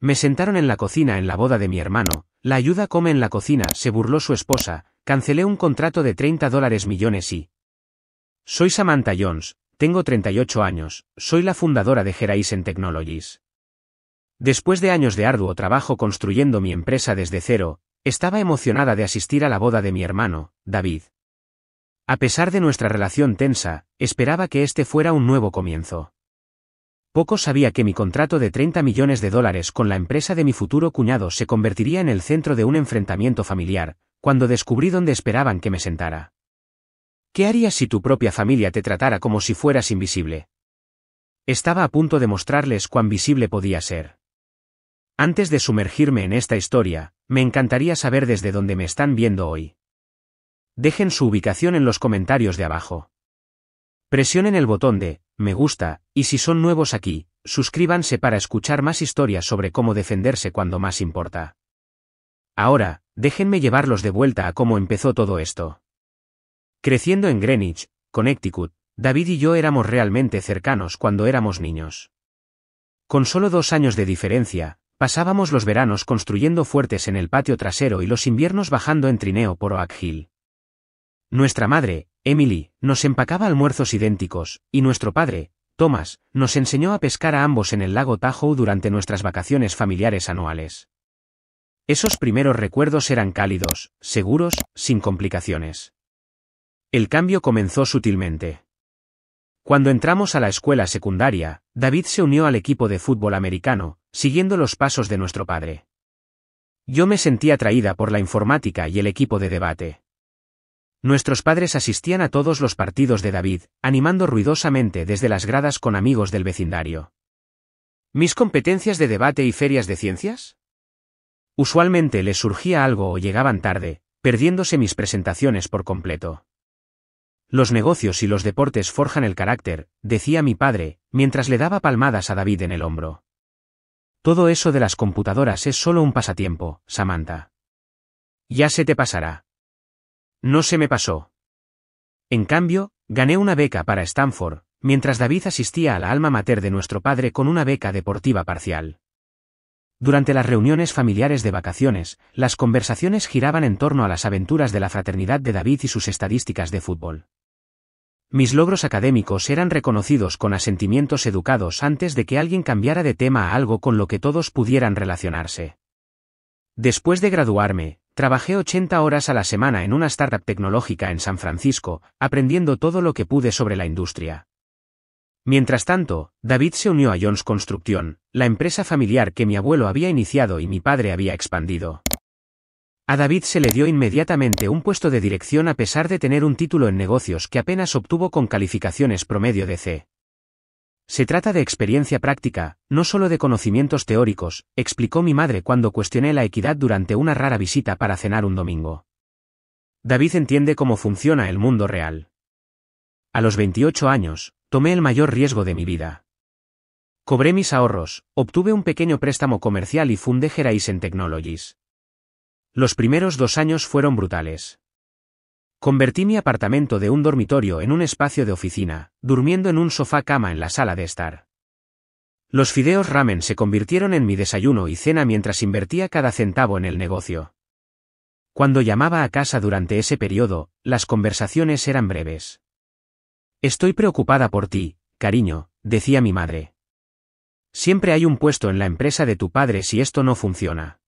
Me sentaron en la cocina en la boda de mi hermano, la ayuda come en la cocina, se burló su esposa, cancelé un contrato de $30 millones y... Soy Samantha Jones, tengo 38 años, soy la fundadora de Horizon Technologies. Después de años de arduo trabajo construyendo mi empresa desde cero, estaba emocionada de asistir a la boda de mi hermano, David. A pesar de nuestra relación tensa, esperaba que este fuera un nuevo comienzo. Poco sabía que mi contrato de $30 millones con la empresa de mi futuro cuñado se convertiría en el centro de un enfrentamiento familiar, cuando descubrí dónde esperaban que me sentara. ¿Qué harías si tu propia familia te tratara como si fueras invisible? Estaba a punto de mostrarles cuán visible podía ser. Antes de sumergirme en esta historia, me encantaría saber desde dónde me están viendo hoy. Dejen su ubicación en los comentarios de abajo. Presionen el botón de me gusta, y si son nuevos aquí, suscríbanse para escuchar más historias sobre cómo defenderse cuando más importa. Ahora, déjenme llevarlos de vuelta a cómo empezó todo esto. Creciendo en Greenwich, Connecticut, David y yo éramos realmente cercanos cuando éramos niños. Con solo 2 años de diferencia, pasábamos los veranos construyendo fuertes en el patio trasero y los inviernos bajando en trineo por Oak Hill. Nuestra madre, Emily, nos empacaba almuerzos idénticos, y nuestro padre, Thomas, nos enseñó a pescar a ambos en el lago Tahoe durante nuestras vacaciones familiares anuales. Esos primeros recuerdos eran cálidos, seguros, sin complicaciones. El cambio comenzó sutilmente. Cuando entramos a la escuela secundaria, David se unió al equipo de fútbol americano, siguiendo los pasos de nuestro padre. Yo me sentí atraída por la informática y el equipo de debate. Nuestros padres asistían a todos los partidos de David, animando ruidosamente desde las gradas con amigos del vecindario. ¿Mis competencias de debate y ferias de ciencias? Usualmente les surgía algo o llegaban tarde, perdiéndose mis presentaciones por completo. Los negocios y los deportes forjan el carácter, decía mi padre, mientras le daba palmadas a David en el hombro. Todo eso de las computadoras es solo un pasatiempo, Samantha. Ya se te pasará. No se me pasó. En cambio, gané una beca para Stanford, mientras David asistía a la alma mater de nuestro padre con una beca deportiva parcial. Durante las reuniones familiares de vacaciones, las conversaciones giraban en torno a las aventuras de la fraternidad de David y sus estadísticas de fútbol. Mis logros académicos eran reconocidos con asentimientos educados antes de que alguien cambiara de tema a algo con lo que todos pudieran relacionarse. Después de graduarme, trabajé 80 horas a la semana en una startup tecnológica en San Francisco, aprendiendo todo lo que pude sobre la industria. Mientras tanto, David se unió a Jones Construction, la empresa familiar que mi abuelo había iniciado y mi padre había expandido. A David se le dio inmediatamente un puesto de dirección a pesar de tener un título en negocios que apenas obtuvo con calificaciones promedio de C. Se trata de experiencia práctica, no solo de conocimientos teóricos, explicó mi madre cuando cuestioné la equidad durante una rara visita para cenar un domingo. David entiende cómo funciona el mundo real. A los 28 años, tomé el mayor riesgo de mi vida. Cobré mis ahorros, obtuve un pequeño préstamo comercial y fundé Horizon Technologies. Los primeros 2 años fueron brutales. Convertí mi apartamento de un dormitorio en un espacio de oficina, durmiendo en un sofá-cama en la sala de estar. Los fideos ramen se convirtieron en mi desayuno y cena mientras invertía cada centavo en el negocio. Cuando llamaba a casa durante ese periodo, las conversaciones eran breves. Estoy preocupada por ti, cariño, decía mi madre. Siempre hay un puesto en la empresa de tu padre si esto no funciona.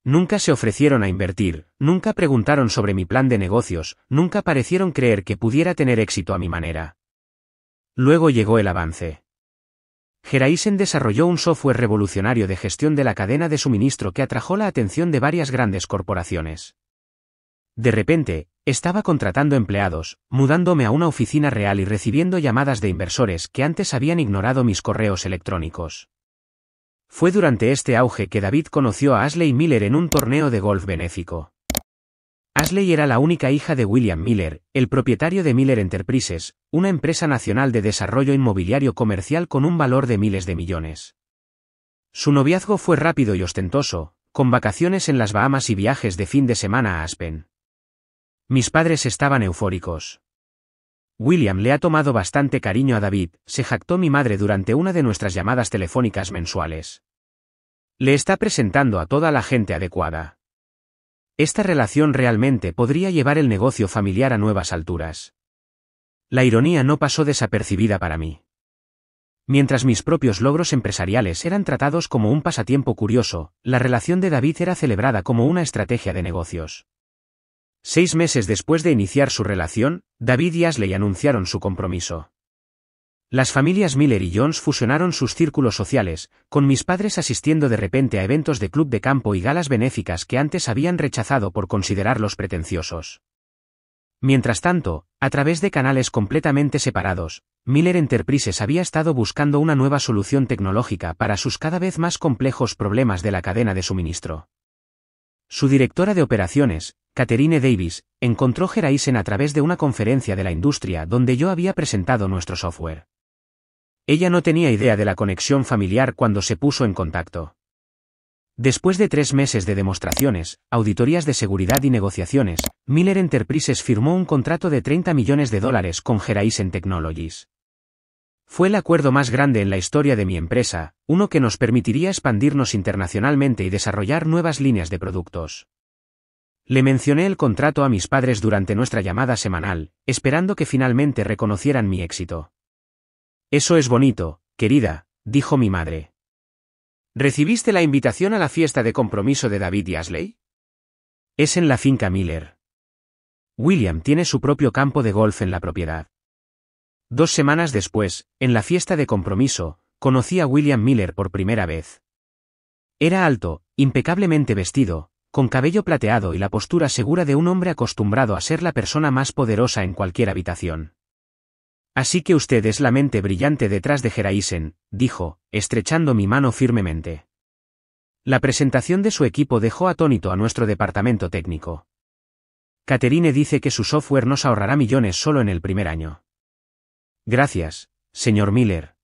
Nunca se ofrecieron a invertir, nunca preguntaron sobre mi plan de negocios, nunca parecieron creer que pudiera tener éxito a mi manera. Luego llegó el avance. Horizon desarrolló un software revolucionario de gestión de la cadena de suministro que atrajo la atención de varias grandes corporaciones. De repente, estaba contratando empleados, mudándome a una oficina real y recibiendo llamadas de inversores que antes habían ignorado mis correos electrónicos. Fue durante este auge que David conoció a Ashley Miller en un torneo de golf benéfico. Ashley era la única hija de William Miller, el propietario de Miller Enterprises, una empresa nacional de desarrollo inmobiliario comercial con un valor de miles de millones. Su noviazgo fue rápido y ostentoso, con vacaciones en las Bahamas y viajes de fin de semana a Aspen. Mis padres estaban eufóricos. William le ha tomado bastante cariño a David, se jactó mi madre durante una de nuestras llamadas telefónicas mensuales. Le está presentando a toda la gente adecuada. Esta relación realmente podría llevar el negocio familiar a nuevas alturas. La ironía no pasó desapercibida para mí. Mientras mis propios logros empresariales eran tratados como un pasatiempo curioso, la relación de David era celebrada como una estrategia de negocios. 6 meses después de iniciar su relación, David y Ashley anunciaron su compromiso. Las familias Miller y Jones fusionaron sus círculos sociales, con mis padres asistiendo de repente a eventos de club de campo y galas benéficas que antes habían rechazado por considerarlos pretenciosos. Mientras tanto, a través de canales completamente separados, Miller Enterprises había estado buscando una nueva solución tecnológica para sus cada vez más complejos problemas de la cadena de suministro. Su directora de operaciones, Catherine Davis, encontró Geraisen a través de una conferencia de la industria donde yo había presentado nuestro software. Ella no tenía idea de la conexión familiar cuando se puso en contacto. Después de 3 meses de demostraciones, auditorías de seguridad y negociaciones, Miller Enterprises firmó un contrato de $30 millones con Geraisen Technologies. Fue el acuerdo más grande en la historia de mi empresa, uno que nos permitiría expandirnos internacionalmente y desarrollar nuevas líneas de productos. Le mencioné el contrato a mis padres durante nuestra llamada semanal, esperando que finalmente reconocieran mi éxito. Eso es bonito, querida, dijo mi madre. ¿Recibiste la invitación a la fiesta de compromiso de David y Ashley? Es en la finca Miller. William tiene su propio campo de golf en la propiedad. 2 semanas después, en la fiesta de compromiso, conocí a William Miller por primera vez. Era alto, impecablemente vestido, con cabello plateado y la postura segura de un hombre acostumbrado a ser la persona más poderosa en cualquier habitación. Así que usted es la mente brillante detrás de Geraisen, dijo, estrechando mi mano firmemente. La presentación de su equipo dejó atónito a nuestro departamento técnico. Catherine dice que su software nos ahorrará millones solo en el primer año. Gracias, señor Miller.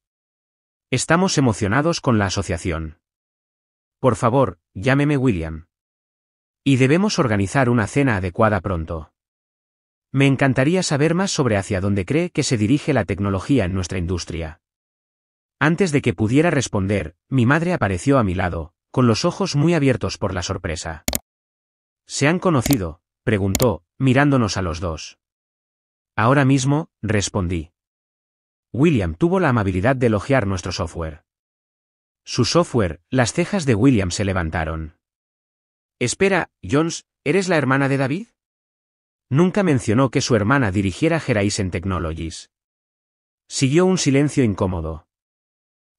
Estamos emocionados con la asociación. Por favor, llámeme William. Y debemos organizar una cena adecuada pronto. Me encantaría saber más sobre hacia dónde cree que se dirige la tecnología en nuestra industria. Antes de que pudiera responder, mi madre apareció a mi lado, con los ojos muy abiertos por la sorpresa. ¿Se han conocido?, preguntó, mirándonos a los dos. Ahora mismo, respondí. William tuvo la amabilidad de elogiar nuestro software. Su software, las cejas de William se levantaron. Espera, Jones, ¿eres la hermana de David? Nunca mencionó que su hermana dirigiera Geraisen Technologies. Siguió un silencio incómodo.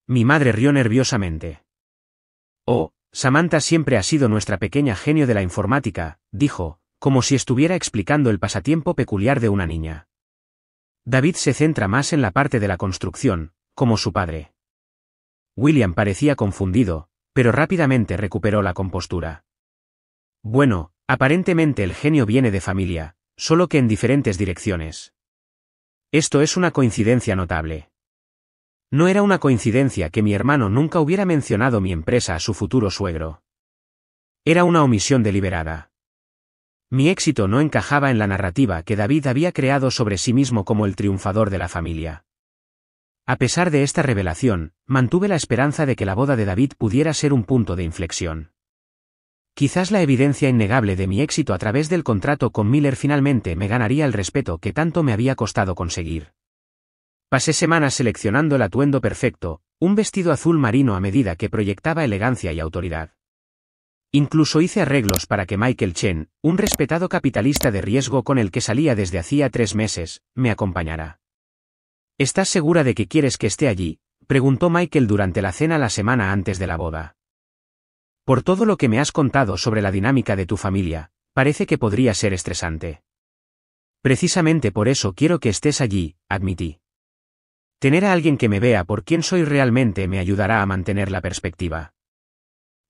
Mi madre rió nerviosamente. Oh, Samantha siempre ha sido nuestra pequeña genio de la informática, dijo, como si estuviera explicando el pasatiempo peculiar de una niña. David se centra más en la parte de la construcción, como su padre. William parecía confundido, pero rápidamente recuperó la compostura. Bueno, aparentemente el genio viene de familia, solo que en diferentes direcciones. Esto es una coincidencia notable. No era una coincidencia que mi hermano nunca hubiera mencionado mi empresa a su futuro suegro. Era una omisión deliberada. Mi éxito no encajaba en la narrativa que David había creado sobre sí mismo como el triunfador de la familia. A pesar de esta revelación, mantuve la esperanza de que la boda de David pudiera ser un punto de inflexión. Quizás la evidencia innegable de mi éxito a través del contrato con Miller finalmente me ganaría el respeto que tanto me había costado conseguir. Pasé semanas seleccionando el atuendo perfecto, un vestido azul marino a medida que proyectaba elegancia y autoridad. Incluso hice arreglos para que Michael Chen, un respetado capitalista de riesgo con el que salía desde hacía 3 meses, me acompañara. ¿Estás segura de que quieres que esté allí?, preguntó Michael durante la cena la semana antes de la boda. Por todo lo que me has contado sobre la dinámica de tu familia, parece que podría ser estresante. Precisamente por eso quiero que estés allí, admití. Tener a alguien que me vea por quién soy realmente me ayudará a mantener la perspectiva.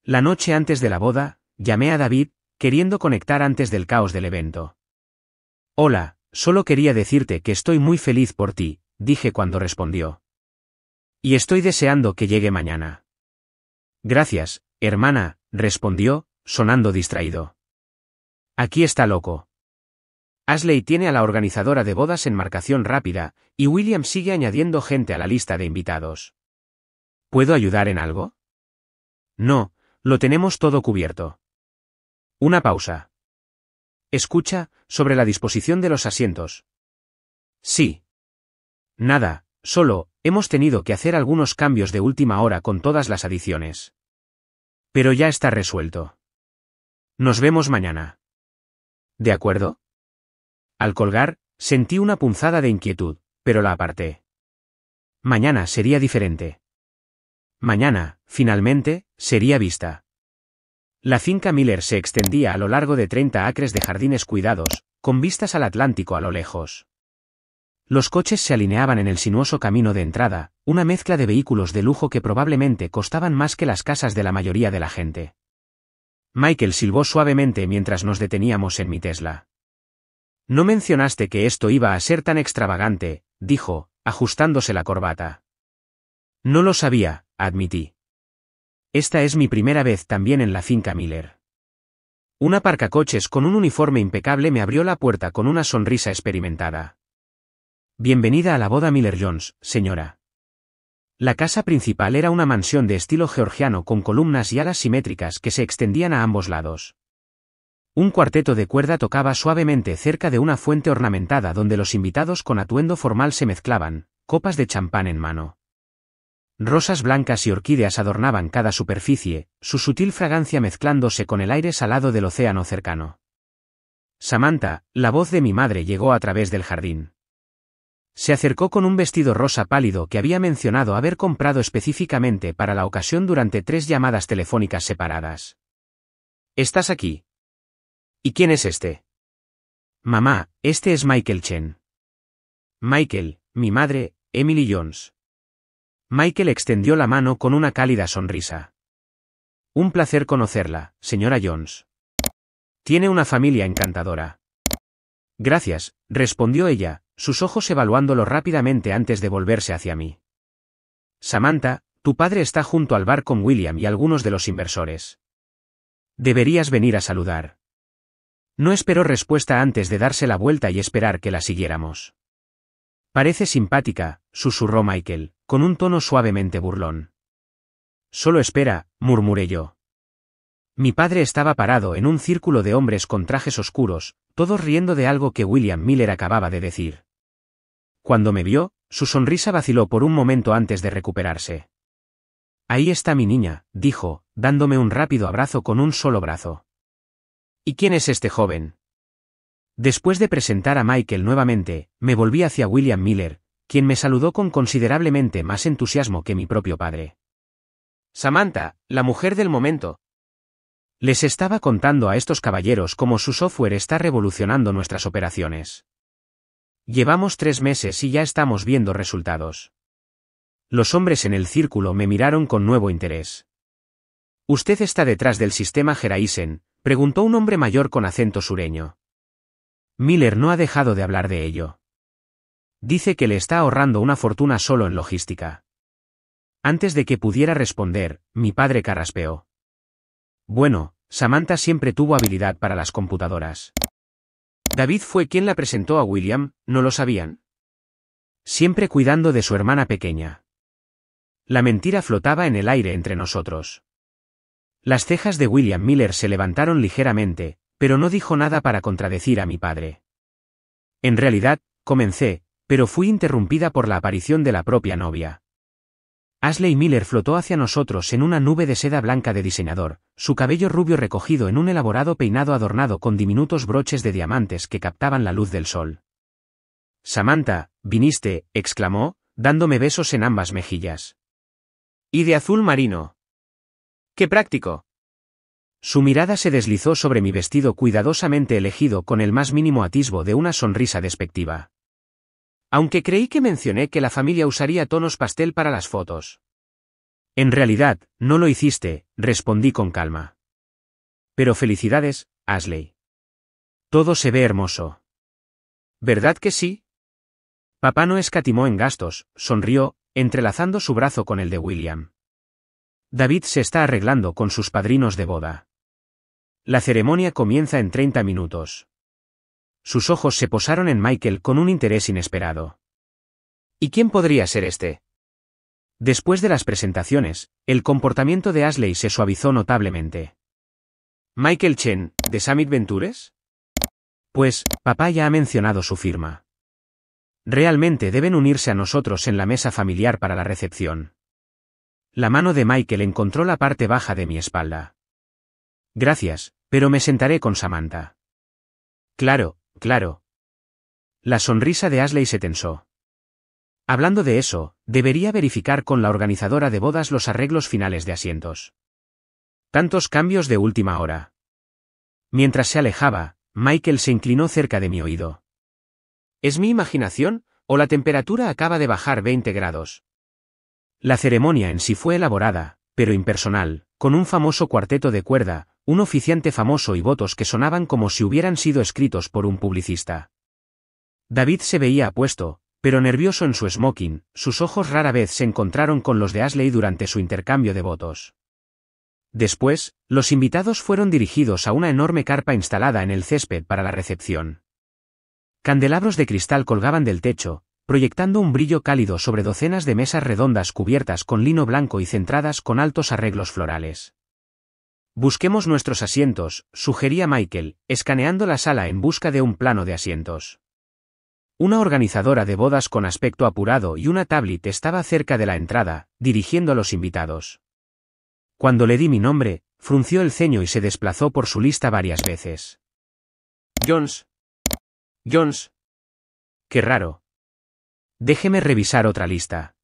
La noche antes de la boda, llamé a David, queriendo conectar antes del caos del evento. Hola, solo quería decirte que estoy muy feliz por ti, dije cuando respondió. Y estoy deseando que llegue mañana. Gracias, hermana, respondió, sonando distraído. Aquí está loco. Ashley tiene a la organizadora de bodas en marcación rápida, y William sigue añadiendo gente a la lista de invitados. ¿Puedo ayudar en algo? No, Lo tenemos todo cubierto. Una pausa. Escucha, sobre la disposición de los asientos. Sí. Nada, solo, hemos tenido que hacer algunos cambios de última hora con todas las adiciones. Pero ya está resuelto. Nos vemos mañana. ¿De acuerdo? Al colgar, sentí una punzada de inquietud, pero la aparté. Mañana sería diferente. Mañana, finalmente, sería vista. La finca Miller se extendía a lo largo de 30 acres de jardines cuidados, con vistas al Atlántico a lo lejos. Los coches se alineaban en el sinuoso camino de entrada, una mezcla de vehículos de lujo que probablemente costaban más que las casas de la mayoría de la gente. Michael silbó suavemente mientras nos deteníamos en mi Tesla. No mencionaste que esto iba a ser tan extravagante, dijo, ajustándose la corbata. No lo sabía, admití. Esta es mi primera vez también en la finca Miller. Un aparcacoches con un uniforme impecable me abrió la puerta con una sonrisa experimentada. Bienvenida a la boda Miller-Jones, señora. La casa principal era una mansión de estilo georgiano con columnas y alas simétricas que se extendían a ambos lados. Un cuarteto de cuerda tocaba suavemente cerca de una fuente ornamentada donde los invitados con atuendo formal se mezclaban, copas de champán en mano. Rosas blancas y orquídeas adornaban cada superficie, su sutil fragancia mezclándose con el aire salado del océano cercano. Samantha, la voz de mi madre llegó a través del jardín. Se acercó con un vestido rosa pálido que había mencionado haber comprado específicamente para la ocasión durante 3 llamadas telefónicas separadas. ¿Estás aquí? ¿Y quién es este? Mamá, este es Michael Chen. Michael, mi madre, Emily Jones. Michael extendió la mano con una cálida sonrisa. Un placer conocerla, señora Jones. Tiene una familia encantadora. Gracias, respondió ella, sus ojos evaluándolo rápidamente antes de volverse hacia mí. Samantha, tu padre está junto al bar con William y algunos de los inversores. Deberías venir a saludar. No esperó respuesta antes de darse la vuelta y esperar que la siguiéramos. Parece simpática, susurró Michael, con un tono suavemente burlón. Solo espera, murmuré yo. Mi padre estaba parado en un círculo de hombres con trajes oscuros, todos riendo de algo que William Miller acababa de decir. Cuando me vio, su sonrisa vaciló por un momento antes de recuperarse. Ahí está mi niña, dijo, dándome un rápido abrazo con un solo brazo. ¿Y quién es este joven? Después de presentar a Michael nuevamente, me volví hacia William Miller, quien me saludó con considerablemente más entusiasmo que mi propio padre. Samantha, la mujer del momento. Les estaba contando a estos caballeros cómo su software está revolucionando nuestras operaciones. Llevamos 3 meses y ya estamos viendo resultados. Los hombres en el círculo me miraron con nuevo interés. ¿Usted está detrás del sistema Geraisen?, preguntó un hombre mayor con acento sureño. Miller no ha dejado de hablar de ello. Dice que le está ahorrando una fortuna solo en logística. Antes de que pudiera responder, mi padre carraspeó. Bueno, Samantha siempre tuvo habilidad para las computadoras. David fue quien la presentó a William, ¿no lo sabían? Siempre cuidando de su hermana pequeña. La mentira flotaba en el aire entre nosotros. Las cejas de William Miller se levantaron ligeramente, pero no dijo nada para contradecir a mi padre. En realidad, comencé, pero fui interrumpida por la aparición de la propia novia. Ashley Miller flotó hacia nosotros en una nube de seda blanca de diseñador, su cabello rubio recogido en un elaborado peinado adornado con diminutos broches de diamantes que captaban la luz del sol. Samantha, viniste, exclamó, dándome besos en ambas mejillas. Y de azul marino. ¡Qué práctico! Su mirada se deslizó sobre mi vestido cuidadosamente elegido con el más mínimo atisbo de una sonrisa despectiva. Aunque creí que mencioné que la familia usaría tonos pastel para las fotos. En realidad, no lo hiciste, respondí con calma. Pero felicidades, Ashley. Todo se ve hermoso. ¿Verdad que sí? Papá no escatimó en gastos, sonrió, entrelazando su brazo con el de William. David se está arreglando con sus padrinos de boda. La ceremonia comienza en 30 minutos. Sus ojos se posaron en Michael con un interés inesperado. ¿Y quién podría ser este? Después de las presentaciones, el comportamiento de Ashley se suavizó notablemente. ¿Michael Chen, de Summit Ventures? Pues, papá ya ha mencionado su firma. Realmente deben unirse a nosotros en la mesa familiar para la recepción. La mano de Michael encontró la parte baja de mi espalda. Gracias, pero me sentaré con Samantha. Claro, claro. La sonrisa de Ashley se tensó. Hablando de eso, debería verificar con la organizadora de bodas los arreglos finales de asientos. Tantos cambios de última hora. Mientras se alejaba, Michael se inclinó cerca de mi oído. ¿Es mi imaginación, o la temperatura acaba de bajar 20 grados? La ceremonia en sí fue elaborada, pero impersonal, con un famoso cuarteto de cuerda, un oficiante famoso y votos que sonaban como si hubieran sido escritos por un publicista. David se veía apuesto, pero nervioso en su smoking, sus ojos rara vez se encontraron con los de Ashley durante su intercambio de votos. Después, los invitados fueron dirigidos a una enorme carpa instalada en el césped para la recepción. Candelabros de cristal colgaban del techo, proyectando un brillo cálido sobre docenas de mesas redondas cubiertas con lino blanco y centradas con altos arreglos florales. Busquemos nuestros asientos, sugería Michael, escaneando la sala en busca de un plano de asientos. Una organizadora de bodas con aspecto apurado y una tablet estaba cerca de la entrada, dirigiendo a los invitados. Cuando le di mi nombre, frunció el ceño y se desplazó por su lista varias veces. Jones. Jones. Qué raro. Déjeme revisar otra lista.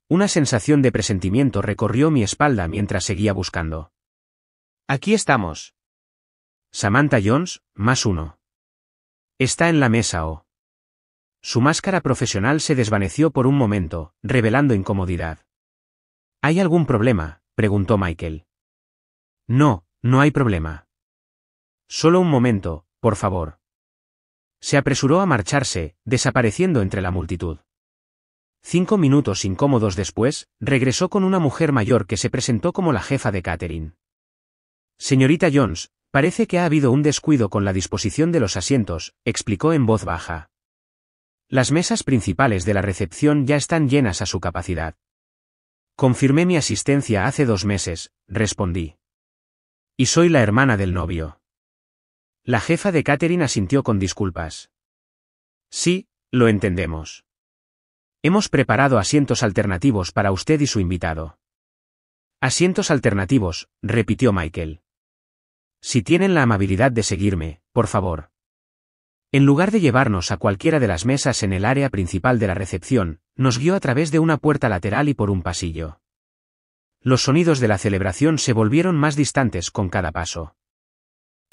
Una sensación de presentimiento recorrió mi espalda mientras seguía buscando. Aquí estamos. Samantha Jones, +1. Está en la mesa o. Su máscara profesional se desvaneció por un momento, revelando incomodidad. ¿Hay algún problema?, preguntó Michael. No, no hay problema. Solo un momento, por favor. Se apresuró a marcharse, desapareciendo entre la multitud. 5 minutos incómodos después, regresó con una mujer mayor que se presentó como la jefa de catering. Señorita Jones, parece que ha habido un descuido con la disposición de los asientos, explicó en voz baja. Las mesas principales de la recepción ya están llenas a su capacidad. Confirmé mi asistencia hace 2 meses, respondí. Y soy la hermana del novio. La jefa de catering asintió con disculpas. Sí, lo entendemos. Hemos preparado asientos alternativos para usted y su invitado. Asientos alternativos, repitió Michael. Si tienen la amabilidad de seguirme, por favor. En lugar de llevarnos a cualquiera de las mesas en el área principal de la recepción, nos guió a través de una puerta lateral y por un pasillo. Los sonidos de la celebración se volvieron más distantes con cada paso.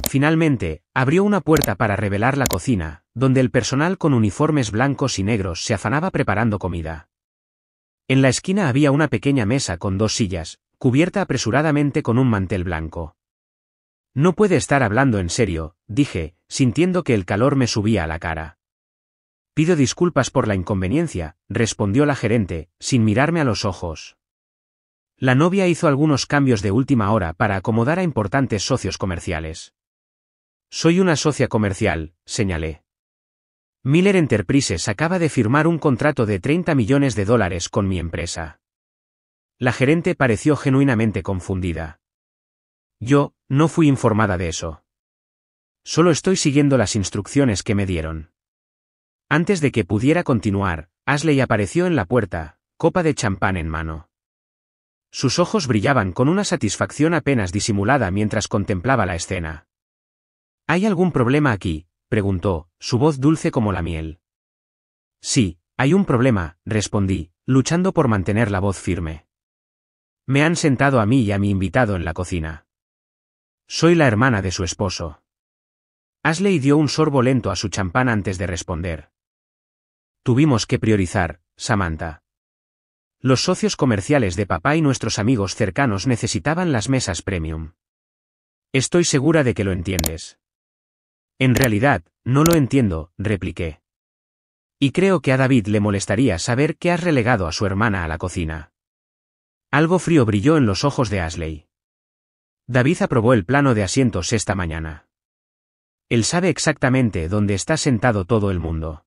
Finalmente, abrió una puerta para revelar la cocina, donde el personal con uniformes blancos y negros se afanaba preparando comida. En la esquina había una pequeña mesa con 2 sillas, cubierta apresuradamente con un mantel blanco. No puede estar hablando en serio, dije, sintiendo que el calor me subía a la cara. Pido disculpas por la inconveniencia, respondió la gerente, sin mirarme a los ojos. La novia hizo algunos cambios de última hora para acomodar a importantes socios comerciales. Soy una socia comercial, señalé. Miller Enterprises acaba de firmar un contrato de $30 millones con mi empresa. La gerente pareció genuinamente confundida. Yo, no fui informada de eso. Solo estoy siguiendo las instrucciones que me dieron. Antes de que pudiera continuar, Ashley apareció en la puerta, copa de champán en mano. Sus ojos brillaban con una satisfacción apenas disimulada mientras contemplaba la escena. ¿Hay algún problema aquí?, preguntó, su voz dulce como la miel. Sí, hay un problema, respondí, luchando por mantener la voz firme. Me han sentado a mí y a mi invitado en la cocina. Soy la hermana de su esposo. Ashley dio un sorbo lento a su champán antes de responder. Tuvimos que priorizar, Samantha. Los socios comerciales de papá y nuestros amigos cercanos necesitaban las mesas premium. Estoy segura de que lo entiendes. En realidad, no lo entiendo, repliqué. Y creo que a David le molestaría saber que has relegado a su hermana a la cocina. Algo frío brilló en los ojos de Ashley. David aprobó el plano de asientos esta mañana. Él sabe exactamente dónde está sentado todo el mundo.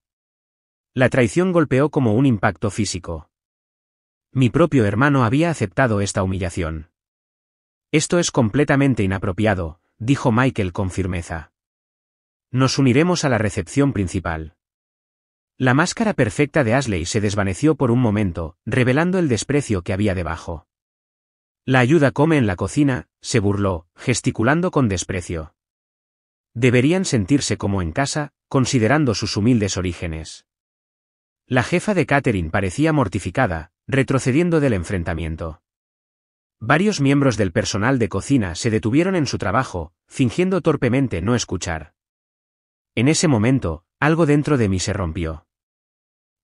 La traición golpeó como un impacto físico. Mi propio hermano había aceptado esta humillación. Esto es completamente inapropiado, dijo Michael con firmeza. Nos uniremos a la recepción principal. La máscara perfecta de Ashley se desvaneció por un momento, revelando el desprecio que había debajo. La ayuda come en la cocina, se burló, gesticulando con desprecio. Deberían sentirse como en casa, considerando sus humildes orígenes. La jefa de catering parecía mortificada, retrocediendo del enfrentamiento. Varios miembros del personal de cocina se detuvieron en su trabajo, fingiendo torpemente no escuchar. En ese momento, algo dentro de mí se rompió.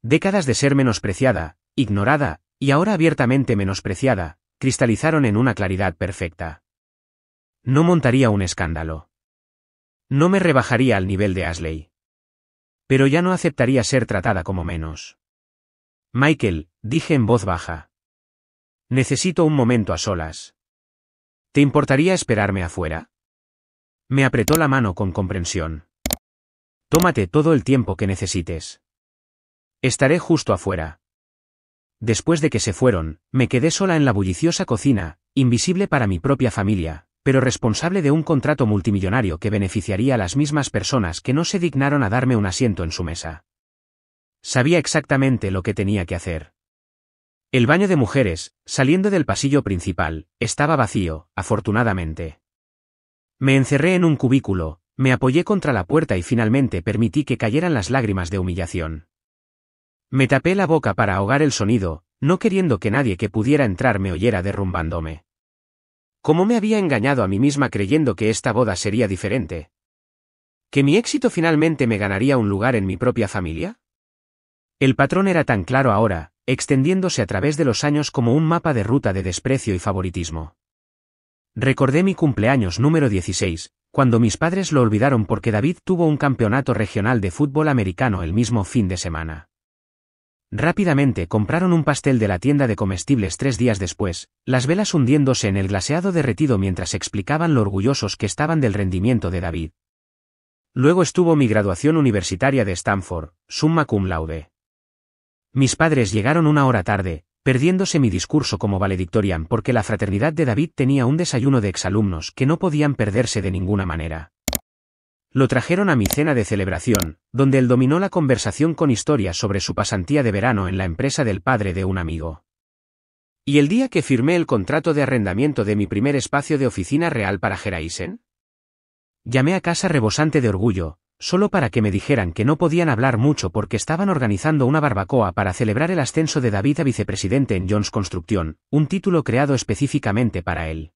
Décadas de ser menospreciada, ignorada, y ahora abiertamente menospreciada, cristalizaron en una claridad perfecta. No montaría un escándalo. No me rebajaría al nivel de Ashley. Pero ya no aceptaría ser tratada como menos. Michael, dije en voz baja. Necesito un momento a solas. ¿Te importaría esperarme afuera? Me apretó la mano con comprensión. Tómate todo el tiempo que necesites. Estaré justo afuera. Después de que se fueron, me quedé sola en la bulliciosa cocina, invisible para mi propia familia, pero responsable de un contrato multimillonario que beneficiaría a las mismas personas que no se dignaron a darme un asiento en su mesa. Sabía exactamente lo que tenía que hacer. El baño de mujeres, saliendo del pasillo principal, estaba vacío, afortunadamente. Me encerré en un cubículo, me apoyé contra la puerta y finalmente permití que cayeran las lágrimas de humillación. Me tapé la boca para ahogar el sonido, no queriendo que nadie que pudiera entrar me oyera derrumbándome. ¿Cómo me había engañado a mí misma creyendo que esta boda sería diferente? ¿Que mi éxito finalmente me ganaría un lugar en mi propia familia? El patrón era tan claro ahora, extendiéndose a través de los años como un mapa de ruta de desprecio y favoritismo. Recordé mi cumpleaños número 16, cuando mis padres lo olvidaron porque David tuvo un campeonato regional de fútbol americano el mismo fin de semana. Rápidamente compraron un pastel de la tienda de comestibles 3 días después, las velas hundiéndose en el glaseado derretido mientras explicaban lo orgullosos que estaban del rendimiento de David. Luego estuvo mi graduación universitaria de Stanford, summa cum laude. Mis padres llegaron 1 hora tarde, perdiéndose mi discurso como valedictorian porque la fraternidad de David tenía un desayuno de exalumnos que no podían perderse de ninguna manera. Lo trajeron a mi cena de celebración, donde él dominó la conversación con historias sobre su pasantía de verano en la empresa del padre de un amigo. ¿Y el día que firmé el contrato de arrendamiento de mi primer espacio de oficina real para Geraisen? Llamé a casa rebosante de orgullo, solo para que me dijeran que no podían hablar mucho porque estaban organizando una barbacoa para celebrar el ascenso de David a vicepresidente en Jones Construction, un título creado específicamente para él.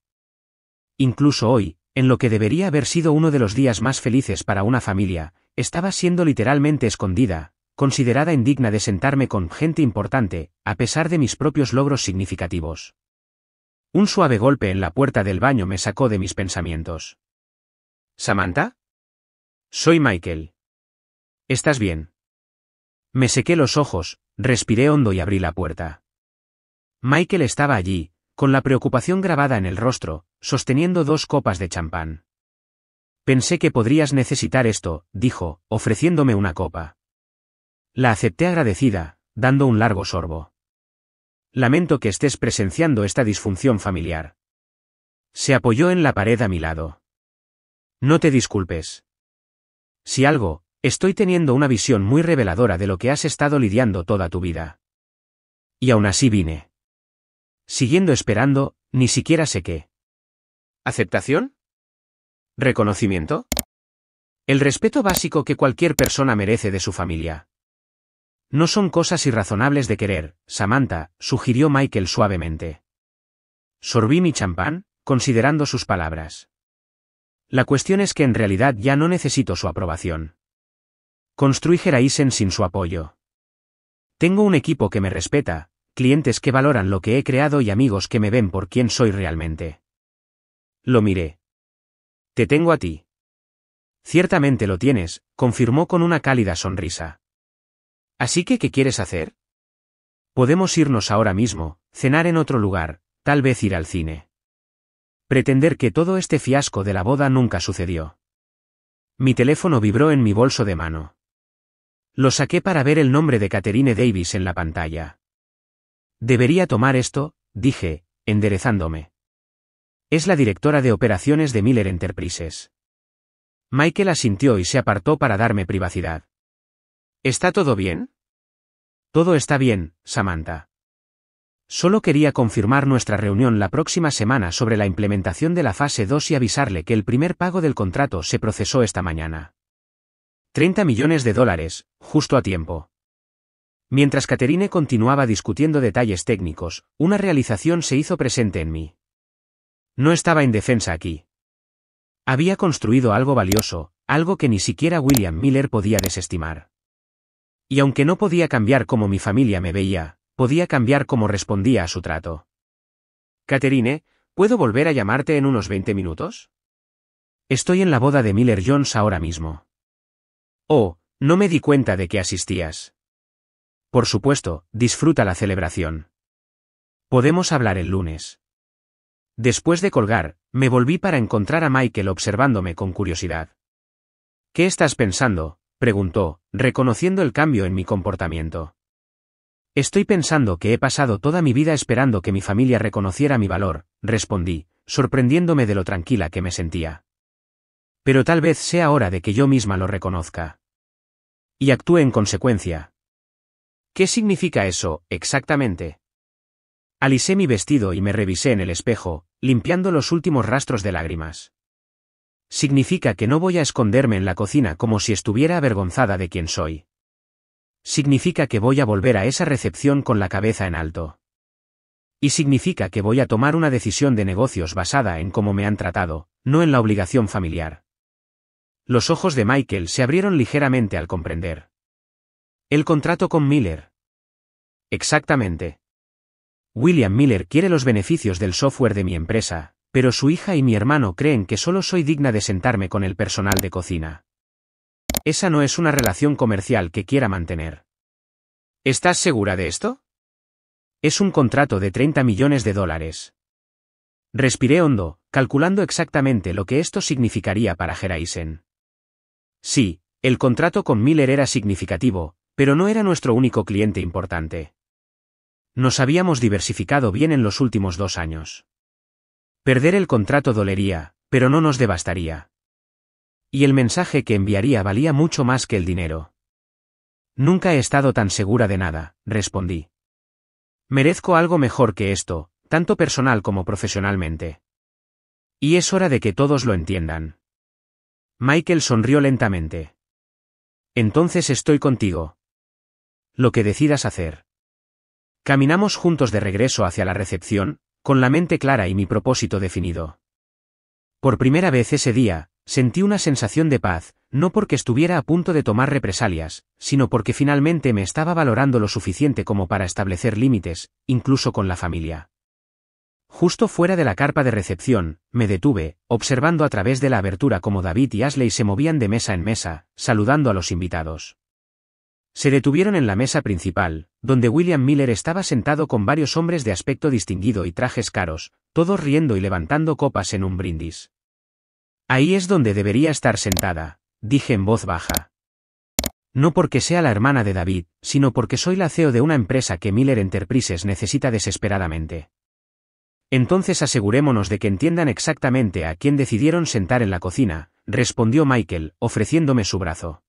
Incluso hoy, en lo que debería haber sido uno de los días más felices para una familia, estaba siendo literalmente escondida, considerada indigna de sentarme con gente importante, a pesar de mis propios logros significativos. Un suave golpe en la puerta del baño me sacó de mis pensamientos. ¿Samantha? Soy Michael. ¿Estás bien? Me sequé los ojos, respiré hondo y abrí la puerta. Michael estaba allí, con la preocupación grabada en el rostro, sosteniendo 2 copas de champán. Pensé que podrías necesitar esto, dijo, ofreciéndome una copa. La acepté agradecida, dando un largo sorbo. Lamento que estés presenciando esta disfunción familiar. Se apoyó en la pared a mi lado. No te disculpes. Si algo, estoy teniendo una visión muy reveladora de lo que has estado lidiando toda tu vida. Y aún así vine. Siguiendo esperando, ni siquiera sé qué. ¿Aceptación? ¿Reconocimiento? El respeto básico que cualquier persona merece de su familia. No son cosas irrazonables de querer, Samantha, sugirió Michael suavemente. Sorbí mi champán, considerando sus palabras. La cuestión es que en realidad ya no necesito su aprobación. Construí Geraisen sin su apoyo. Tengo un equipo que me respeta, clientes que valoran lo que he creado y amigos que me ven por quien soy realmente. Lo miré. Te tengo a ti. Ciertamente lo tienes, confirmó con una cálida sonrisa. Así que, ¿qué quieres hacer? Podemos irnos ahora mismo, cenar en otro lugar, tal vez ir al cine. Pretender que todo este fiasco de la boda nunca sucedió. Mi teléfono vibró en mi bolso de mano. Lo saqué para ver el nombre de Catherine Davis en la pantalla. Debería tomar esto, dije, enderezándome. Es la directora de operaciones de Miller Enterprises. Michael asintió y se apartó para darme privacidad. ¿Está todo bien? Todo está bien, Samantha. Solo quería confirmar nuestra reunión la próxima semana sobre la implementación de la fase 2 y avisarle que el primer pago del contrato se procesó esta mañana. $30 millones, justo a tiempo. Mientras Catherine continuaba discutiendo detalles técnicos, una realización se hizo presente en mí. No estaba indefensa aquí. Había construido algo valioso, algo que ni siquiera William Miller podía desestimar. Y aunque no podía cambiar cómo mi familia me veía, podía cambiar cómo respondía a su trato. Catherine, ¿puedo volver a llamarte en unos 20 minutos? Estoy en la boda de Miller Jones ahora mismo. Oh, no me di cuenta de que asistías. Por supuesto, disfruta la celebración. Podemos hablar el lunes. Después de colgar, me volví para encontrar a Michael observándome con curiosidad. ¿Qué estás pensando?, preguntó, reconociendo el cambio en mi comportamiento. Estoy pensando que he pasado toda mi vida esperando que mi familia reconociera mi valor, respondí, sorprendiéndome de lo tranquila que me sentía. Pero tal vez sea hora de que yo misma lo reconozca. Y actúe en consecuencia. ¿Qué significa eso, exactamente? Alisé mi vestido y me revisé en el espejo, limpiando los últimos rastros de lágrimas. Significa que no voy a esconderme en la cocina como si estuviera avergonzada de quién soy. Significa que voy a volver a esa recepción con la cabeza en alto. Y significa que voy a tomar una decisión de negocios basada en cómo me han tratado, no en la obligación familiar. Los ojos de Michael se abrieron ligeramente al comprender. ¿El contrato con Miller? Exactamente. William Miller quiere los beneficios del software de mi empresa, pero su hija y mi hermano creen que solo soy digna de sentarme con el personal de cocina. Esa no es una relación comercial que quiera mantener. ¿Estás segura de esto? Es un contrato de $30 millones. Respiré hondo, calculando exactamente lo que esto significaría para Geraisen. Sí, el contrato con Miller era significativo, pero no era nuestro único cliente importante. Nos habíamos diversificado bien en los últimos 2 años. Perder el contrato dolería, pero no nos devastaría. Y el mensaje que enviaría valía mucho más que el dinero. Nunca he estado tan segura de nada, respondí. Merezco algo mejor que esto, tanto personal como profesionalmente. Y es hora de que todos lo entiendan. Michael sonrió lentamente. Entonces estoy contigo. Lo que decidas hacer. Caminamos juntos de regreso hacia la recepción, con la mente clara y mi propósito definido. Por primera vez ese día, sentí una sensación de paz, no porque estuviera a punto de tomar represalias, sino porque finalmente me estaba valorando lo suficiente como para establecer límites, incluso con la familia. Justo fuera de la carpa de recepción, me detuve, observando a través de la abertura cómo David y Ashley se movían de mesa en mesa, saludando a los invitados. Se detuvieron en la mesa principal, donde William Miller estaba sentado con varios hombres de aspecto distinguido y trajes caros, todos riendo y levantando copas en un brindis. Ahí es donde debería estar sentada, dije en voz baja. No porque sea la hermana de David, sino porque soy la CEO de una empresa que Miller Enterprises necesita desesperadamente. Entonces asegurémonos de que entiendan exactamente a quién decidieron sentar en la cocina, respondió Michael, ofreciéndome su brazo.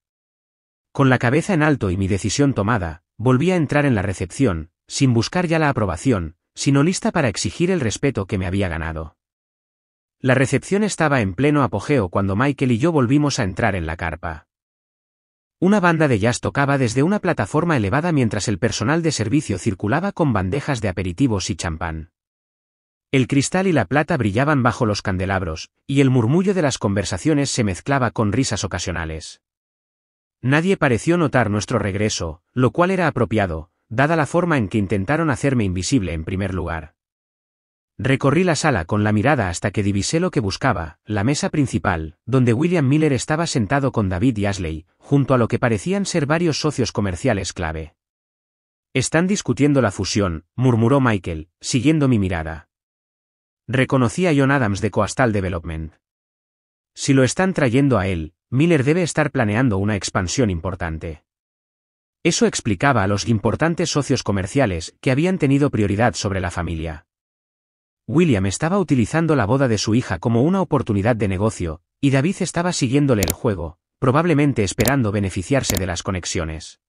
Con la cabeza en alto y mi decisión tomada, volví a entrar en la recepción, sin buscar ya la aprobación, sino lista para exigir el respeto que me había ganado. La recepción estaba en pleno apogeo cuando Michael y yo volvimos a entrar en la carpa. Una banda de jazz tocaba desde una plataforma elevada mientras el personal de servicio circulaba con bandejas de aperitivos y champán. El cristal y la plata brillaban bajo los candelabros, y el murmullo de las conversaciones se mezclaba con risas ocasionales. Nadie pareció notar nuestro regreso, lo cual era apropiado, dada la forma en que intentaron hacerme invisible en primer lugar. Recorrí la sala con la mirada hasta que divisé lo que buscaba, la mesa principal, donde William Miller estaba sentado con David y Ashley, junto a lo que parecían ser varios socios comerciales clave. Están discutiendo la fusión, murmuró Michael, siguiendo mi mirada. Reconocí a John Adams de Coastal Development. Si lo están trayendo a él, Miller debe estar planeando una expansión importante. Eso explicaba a los importantes socios comerciales que habían tenido prioridad sobre la familia. William estaba utilizando la boda de su hija como una oportunidad de negocio, y David estaba siguiéndole el juego, probablemente esperando beneficiarse de las conexiones.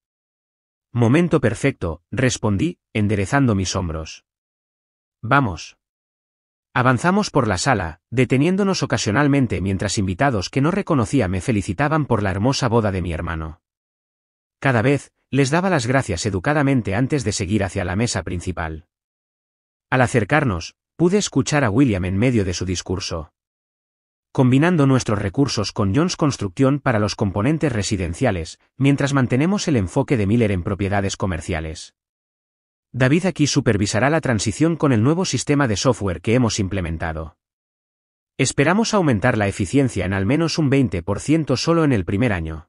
Momento perfecto, respondí, enderezando mis hombros. Vamos. Avanzamos por la sala, deteniéndonos ocasionalmente mientras invitados que no reconocía me felicitaban por la hermosa boda de mi hermano. Cada vez, les daba las gracias educadamente antes de seguir hacia la mesa principal. Al acercarnos, pude escuchar a William en medio de su discurso. Combinando nuestros recursos con Jones Construction para los componentes residenciales, mientras mantenemos el enfoque de Miller en propiedades comerciales. David aquí supervisará la transición con el nuevo sistema de software que hemos implementado. Esperamos aumentar la eficiencia en al menos un 20% solo en el primer año.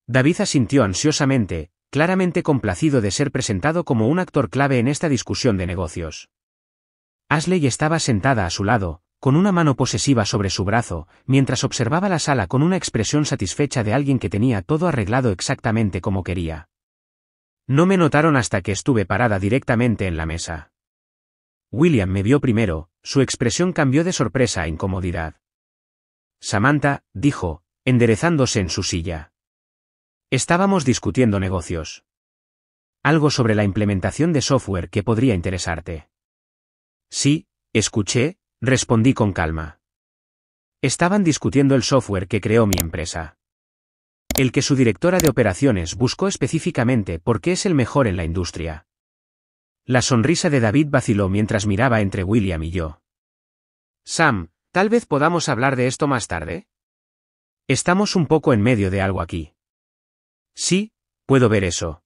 David asintió ansiosamente, claramente complacido de ser presentado como un actor clave en esta discusión de negocios. Ashley estaba sentada a su lado, con una mano posesiva sobre su brazo, mientras observaba la sala con una expresión satisfecha de alguien que tenía todo arreglado exactamente como quería. No me notaron hasta que estuve parada directamente en la mesa. William me vio primero, su expresión cambió de sorpresa a incomodidad. Samantha, dijo, enderezándose en su silla. Estábamos discutiendo negocios. Algo sobre la implementación de software que podría interesarte. Sí, escuché, respondí con calma. Estaban discutiendo el software que creó mi empresa. El que su directora de operaciones buscó específicamente porque es el mejor en la industria. La sonrisa de David vaciló mientras miraba entre William y yo. Sam, ¿tal vez podamos hablar de esto más tarde? Estamos un poco en medio de algo aquí. Sí, puedo ver eso.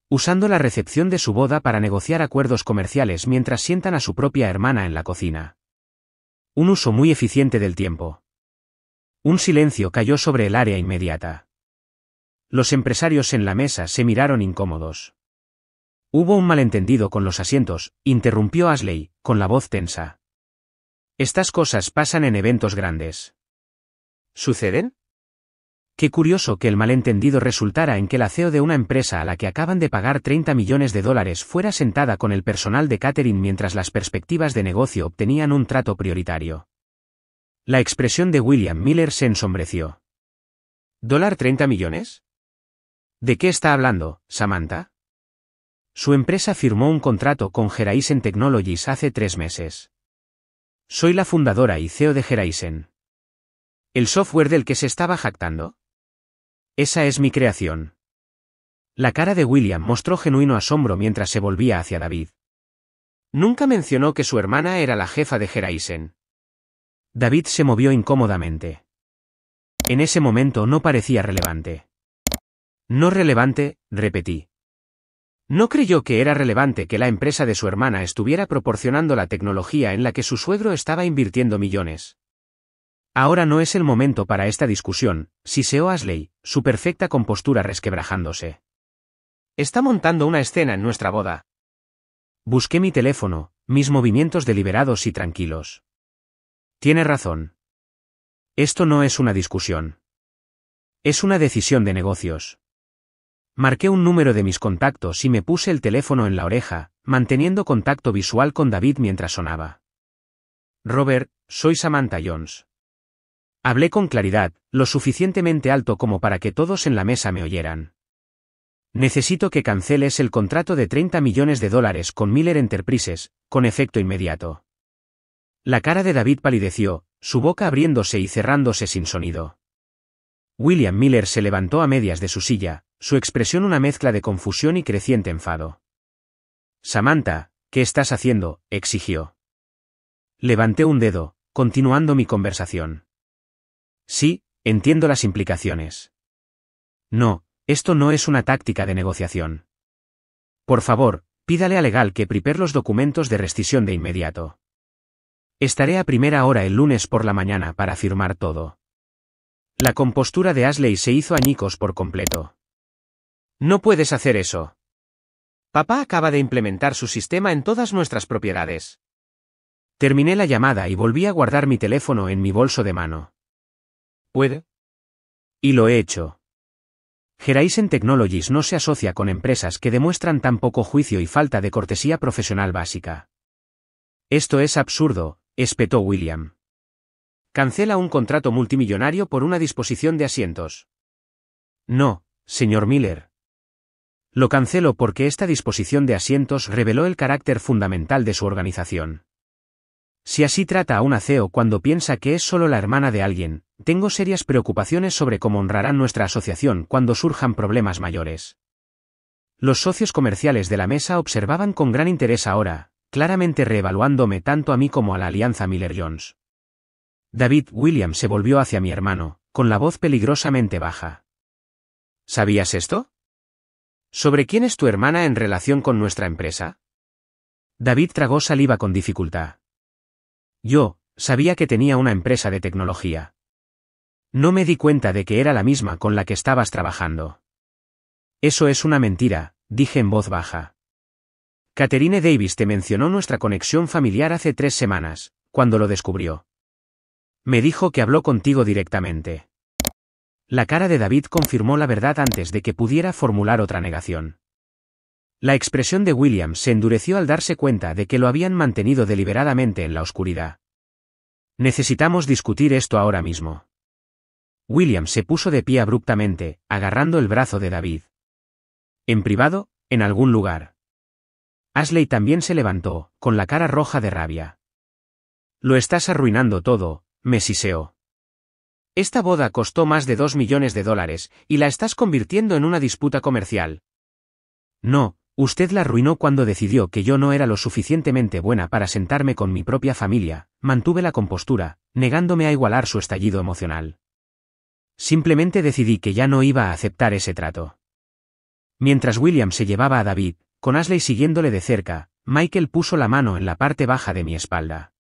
Usando la recepción de su boda para negociar acuerdos comerciales mientras sientan a su propia hermana en la cocina. Un uso muy eficiente del tiempo. Un silencio cayó sobre el área inmediata. Los empresarios en la mesa se miraron incómodos. Hubo un malentendido con los asientos, interrumpió Ashley, con la voz tensa. Estas cosas pasan en eventos grandes. ¿Suceden? Qué curioso que el malentendido resultara en que la CEO de una empresa a la que acaban de pagar $30 millones fuera sentada con el personal de catering mientras las perspectivas de negocio obtenían un trato prioritario. La expresión de William Miller se ensombreció. ¿$30 millones? ¿De qué está hablando, Samantha? Su empresa firmó un contrato con Geraisen Technologies hace 3 meses. Soy la fundadora y CEO de Geraisen. ¿El software del que se estaba jactando? Esa es mi creación. La cara de William mostró genuino asombro mientras se volvía hacia David. Nunca mencionó que su hermana era la jefa de Geraisen. David se movió incómodamente. En ese momento no parecía relevante. No relevante, repetí. No creyó que era relevante que la empresa de su hermana estuviera proporcionando la tecnología en la que su suegro estaba invirtiendo millones. Ahora no es el momento para esta discusión, siseó Ashley, su perfecta compostura resquebrajándose. Está montando una escena en nuestra boda. Busqué mi teléfono, mis movimientos deliberados y tranquilos. Tiene razón. Esto no es una discusión. Es una decisión de negocios. Marqué un número de mis contactos y me puse el teléfono en la oreja, manteniendo contacto visual con David mientras sonaba. Robert, soy Samantha Jones. Hablé con claridad, lo suficientemente alto como para que todos en la mesa me oyeran. Necesito que canceles el contrato de $30 millones con Miller Enterprises, con efecto inmediato. La cara de David palideció, su boca abriéndose y cerrándose sin sonido. William Miller se levantó a medias de su silla, su expresión una mezcla de confusión y creciente enfado. Samantha, ¿qué estás haciendo?, exigió. Levanté un dedo, continuando mi conversación. Sí, entiendo las implicaciones. No, esto no es una táctica de negociación. Por favor, pídale a legal que prepare los documentos de rescisión de inmediato. Estaré a primera hora el lunes por la mañana para firmar todo. La compostura de Ashley se hizo añicos por completo. No puedes hacer eso. Papá acaba de implementar su sistema en todas nuestras propiedades. Terminé la llamada y volví a guardar mi teléfono en mi bolso de mano. ¿Puede? Y lo he hecho. Horizon Technologies no se asocia con empresas que demuestran tan poco juicio y falta de cortesía profesional básica. Esto es absurdo, espetó William. Cancela un contrato multimillonario por una disposición de asientos. No, señor Miller. Lo cancelo porque esta disposición de asientos reveló el carácter fundamental de su organización. Si así trata a una CEO cuando piensa que es solo la hermana de alguien, tengo serias preocupaciones sobre cómo honrarán nuestra asociación cuando surjan problemas mayores. Los socios comerciales de la mesa observaban con gran interés ahora, claramente reevaluándome tanto a mí como a la alianza Miller-Jones. David William se volvió hacia mi hermano, con la voz peligrosamente baja. ¿Sabías esto? ¿Sobre quién es tu hermana en relación con nuestra empresa? David tragó saliva con dificultad. Yo, sabía que tenía una empresa de tecnología. No me di cuenta de que era la misma con la que estabas trabajando. Eso es una mentira, dije en voz baja. Catherine Davis te mencionó nuestra conexión familiar hace 3 semanas, cuando lo descubrió. Me dijo que habló contigo directamente. La cara de David confirmó la verdad antes de que pudiera formular otra negación. La expresión de William se endureció al darse cuenta de que lo habían mantenido deliberadamente en la oscuridad. Necesitamos discutir esto ahora mismo. William se puso de pie abruptamente, agarrando el brazo de David. En privado, en algún lugar. Ashley también se levantó, con la cara roja de rabia. Lo estás arruinando todo, me siseó. Esta boda costó más de $2 millones, y la estás convirtiendo en una disputa comercial. No, usted la arruinó cuando decidió que yo no era lo suficientemente buena para sentarme con mi propia familia, mantuve la compostura, negándome a igualar su estallido emocional. Simplemente decidí que ya no iba a aceptar ese trato. Mientras William se llevaba a David, con Ashley siguiéndole de cerca, Michael puso la mano en la parte baja de mi espalda.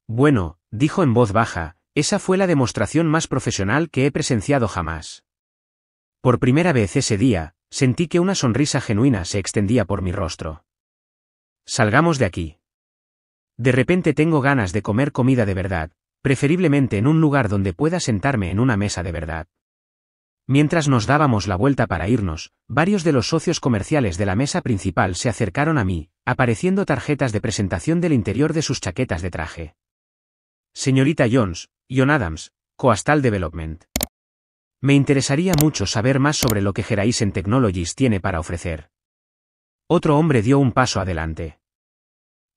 Bueno, dijo en voz baja, esa fue la demostración más profesional que he presenciado jamás. Por primera vez ese día, sentí que una sonrisa genuina se extendía por mi rostro. Salgamos de aquí. De repente tengo ganas de comer comida de verdad, preferiblemente en un lugar donde pueda sentarme en una mesa de verdad. Mientras nos dábamos la vuelta para irnos, varios de los socios comerciales de la mesa principal se acercaron a mí, apareciendo tarjetas de presentación del interior de sus chaquetas de traje. Señorita Jones, John Adams, Coastal Development. Me interesaría mucho saber más sobre lo que Horizon Technologies tiene para ofrecer. Otro hombre dio un paso adelante.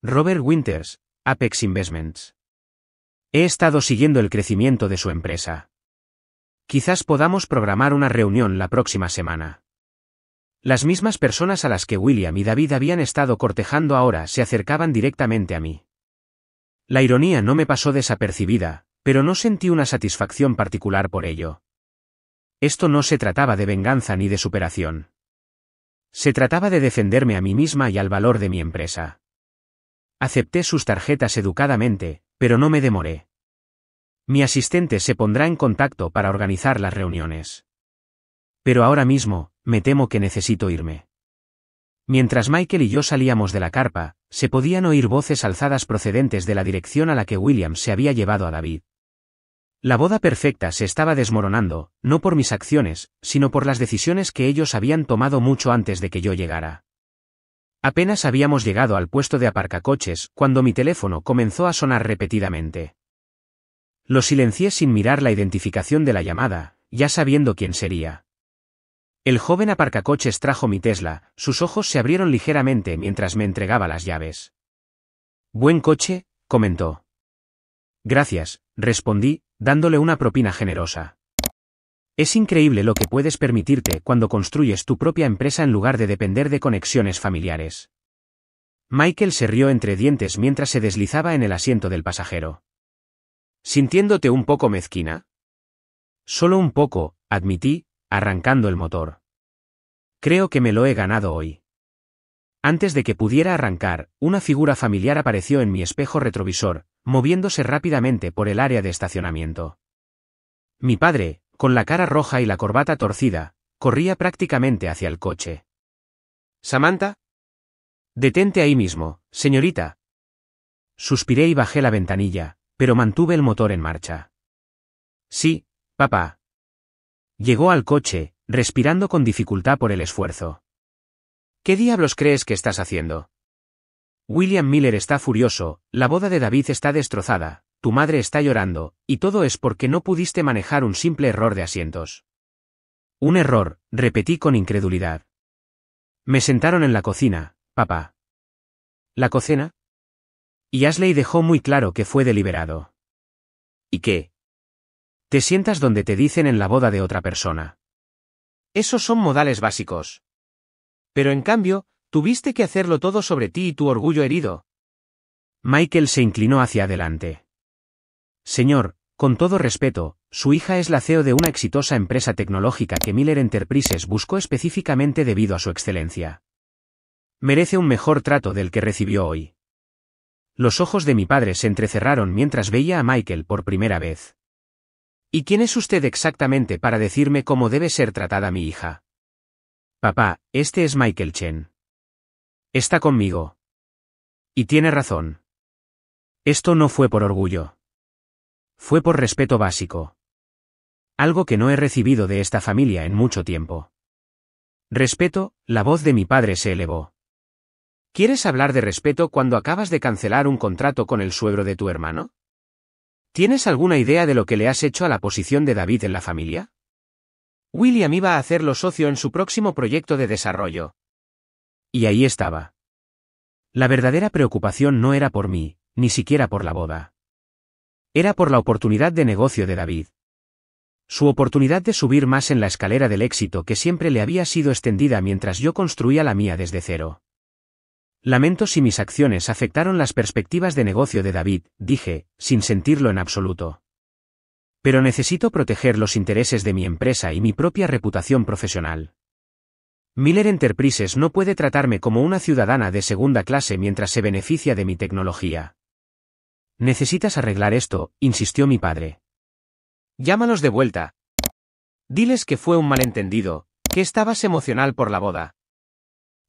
Robert Winters, Apex Investments. He estado siguiendo el crecimiento de su empresa. Quizás podamos programar una reunión la próxima semana. Las mismas personas a las que William y David habían estado cortejando ahora se acercaban directamente a mí. La ironía no me pasó desapercibida, pero no sentí una satisfacción particular por ello. Esto no se trataba de venganza ni de superación. Se trataba de defenderme a mí misma y al valor de mi empresa. Acepté sus tarjetas educadamente, pero no me demoré. Mi asistente se pondrá en contacto para organizar las reuniones. Pero ahora mismo, me temo que necesito irme. Mientras Michael y yo salíamos de la carpa, se podían oír voces alzadas procedentes de la dirección a la que William se había llevado a David. La boda perfecta se estaba desmoronando, no por mis acciones, sino por las decisiones que ellos habían tomado mucho antes de que yo llegara. Apenas habíamos llegado al puesto de aparcacoches cuando mi teléfono comenzó a sonar repetidamente. Lo silencié sin mirar la identificación de la llamada, ya sabiendo quién sería. El joven aparcacoches trajo mi Tesla, sus ojos se abrieron ligeramente mientras me entregaba las llaves. Buen coche, comentó. Gracias, respondí, dándole una propina generosa. Es increíble lo que puedes permitirte cuando construyes tu propia empresa en lugar de depender de conexiones familiares. Michael se rió entre dientes mientras se deslizaba en el asiento del pasajero. ¿Sintiéndote un poco mezquina? Solo un poco, admití, arrancando el motor. Creo que me lo he ganado hoy. Antes de que pudiera arrancar, una figura familiar apareció en mi espejo retrovisor, moviéndose rápidamente por el área de estacionamiento. Mi padre, con la cara roja y la corbata torcida, corría prácticamente hacia el coche. ¿Samantha? Detente ahí mismo, señorita. Suspiré y bajé la ventanilla, pero mantuve el motor en marcha. Sí, papá. Llegó al coche, respirando con dificultad por el esfuerzo. ¿Qué diablos crees que estás haciendo? William Miller está furioso, la boda de David está destrozada, tu madre está llorando, y todo es porque no pudiste manejar un simple error de asientos. Un error, repetí con incredulidad. Me sentaron en la cocina, papá. ¿La cocina? Y Ashley dejó muy claro que fue deliberado. ¿Y qué? Te sientas donde te dicen en la boda de otra persona. Esos son modales básicos. Pero en cambio, tuviste que hacerlo todo sobre ti y tu orgullo herido. Michael se inclinó hacia adelante. Señor, con todo respeto, su hija es la CEO de una exitosa empresa tecnológica que Miller Enterprises buscó específicamente debido a su excelencia. Merece un mejor trato del que recibió hoy. Los ojos de mi padre se entrecerraron mientras veía a Michael por primera vez. ¿Y quién es usted exactamente para decirme cómo debe ser tratada mi hija? Papá, este es Michael Chen. Está conmigo. Y tiene razón. Esto no fue por orgullo. Fue por respeto básico. Algo que no he recibido de esta familia en mucho tiempo. Respeto, la voz de mi padre se elevó. ¿Quieres hablar de respeto cuando acabas de cancelar un contrato con el suegro de tu hermano? ¿Tienes alguna idea de lo que le has hecho a la posición de David en la familia? William iba a hacerlo socio en su próximo proyecto de desarrollo. Y ahí estaba. La verdadera preocupación no era por mí, ni siquiera por la boda. Era por la oportunidad de negocio de David. Su oportunidad de subir más en la escalera del éxito que siempre le había sido extendida mientras yo construía la mía desde cero. Lamento si mis acciones afectaron las perspectivas de negocio de David, dije, sin sentirlo en absoluto. Pero necesito proteger los intereses de mi empresa y mi propia reputación profesional. Miller Enterprises no puede tratarme como una ciudadana de segunda clase mientras se beneficia de mi tecnología. Necesitas arreglar esto, insistió mi padre. Llámalos de vuelta. Diles que fue un malentendido, que estabas emocional por la boda.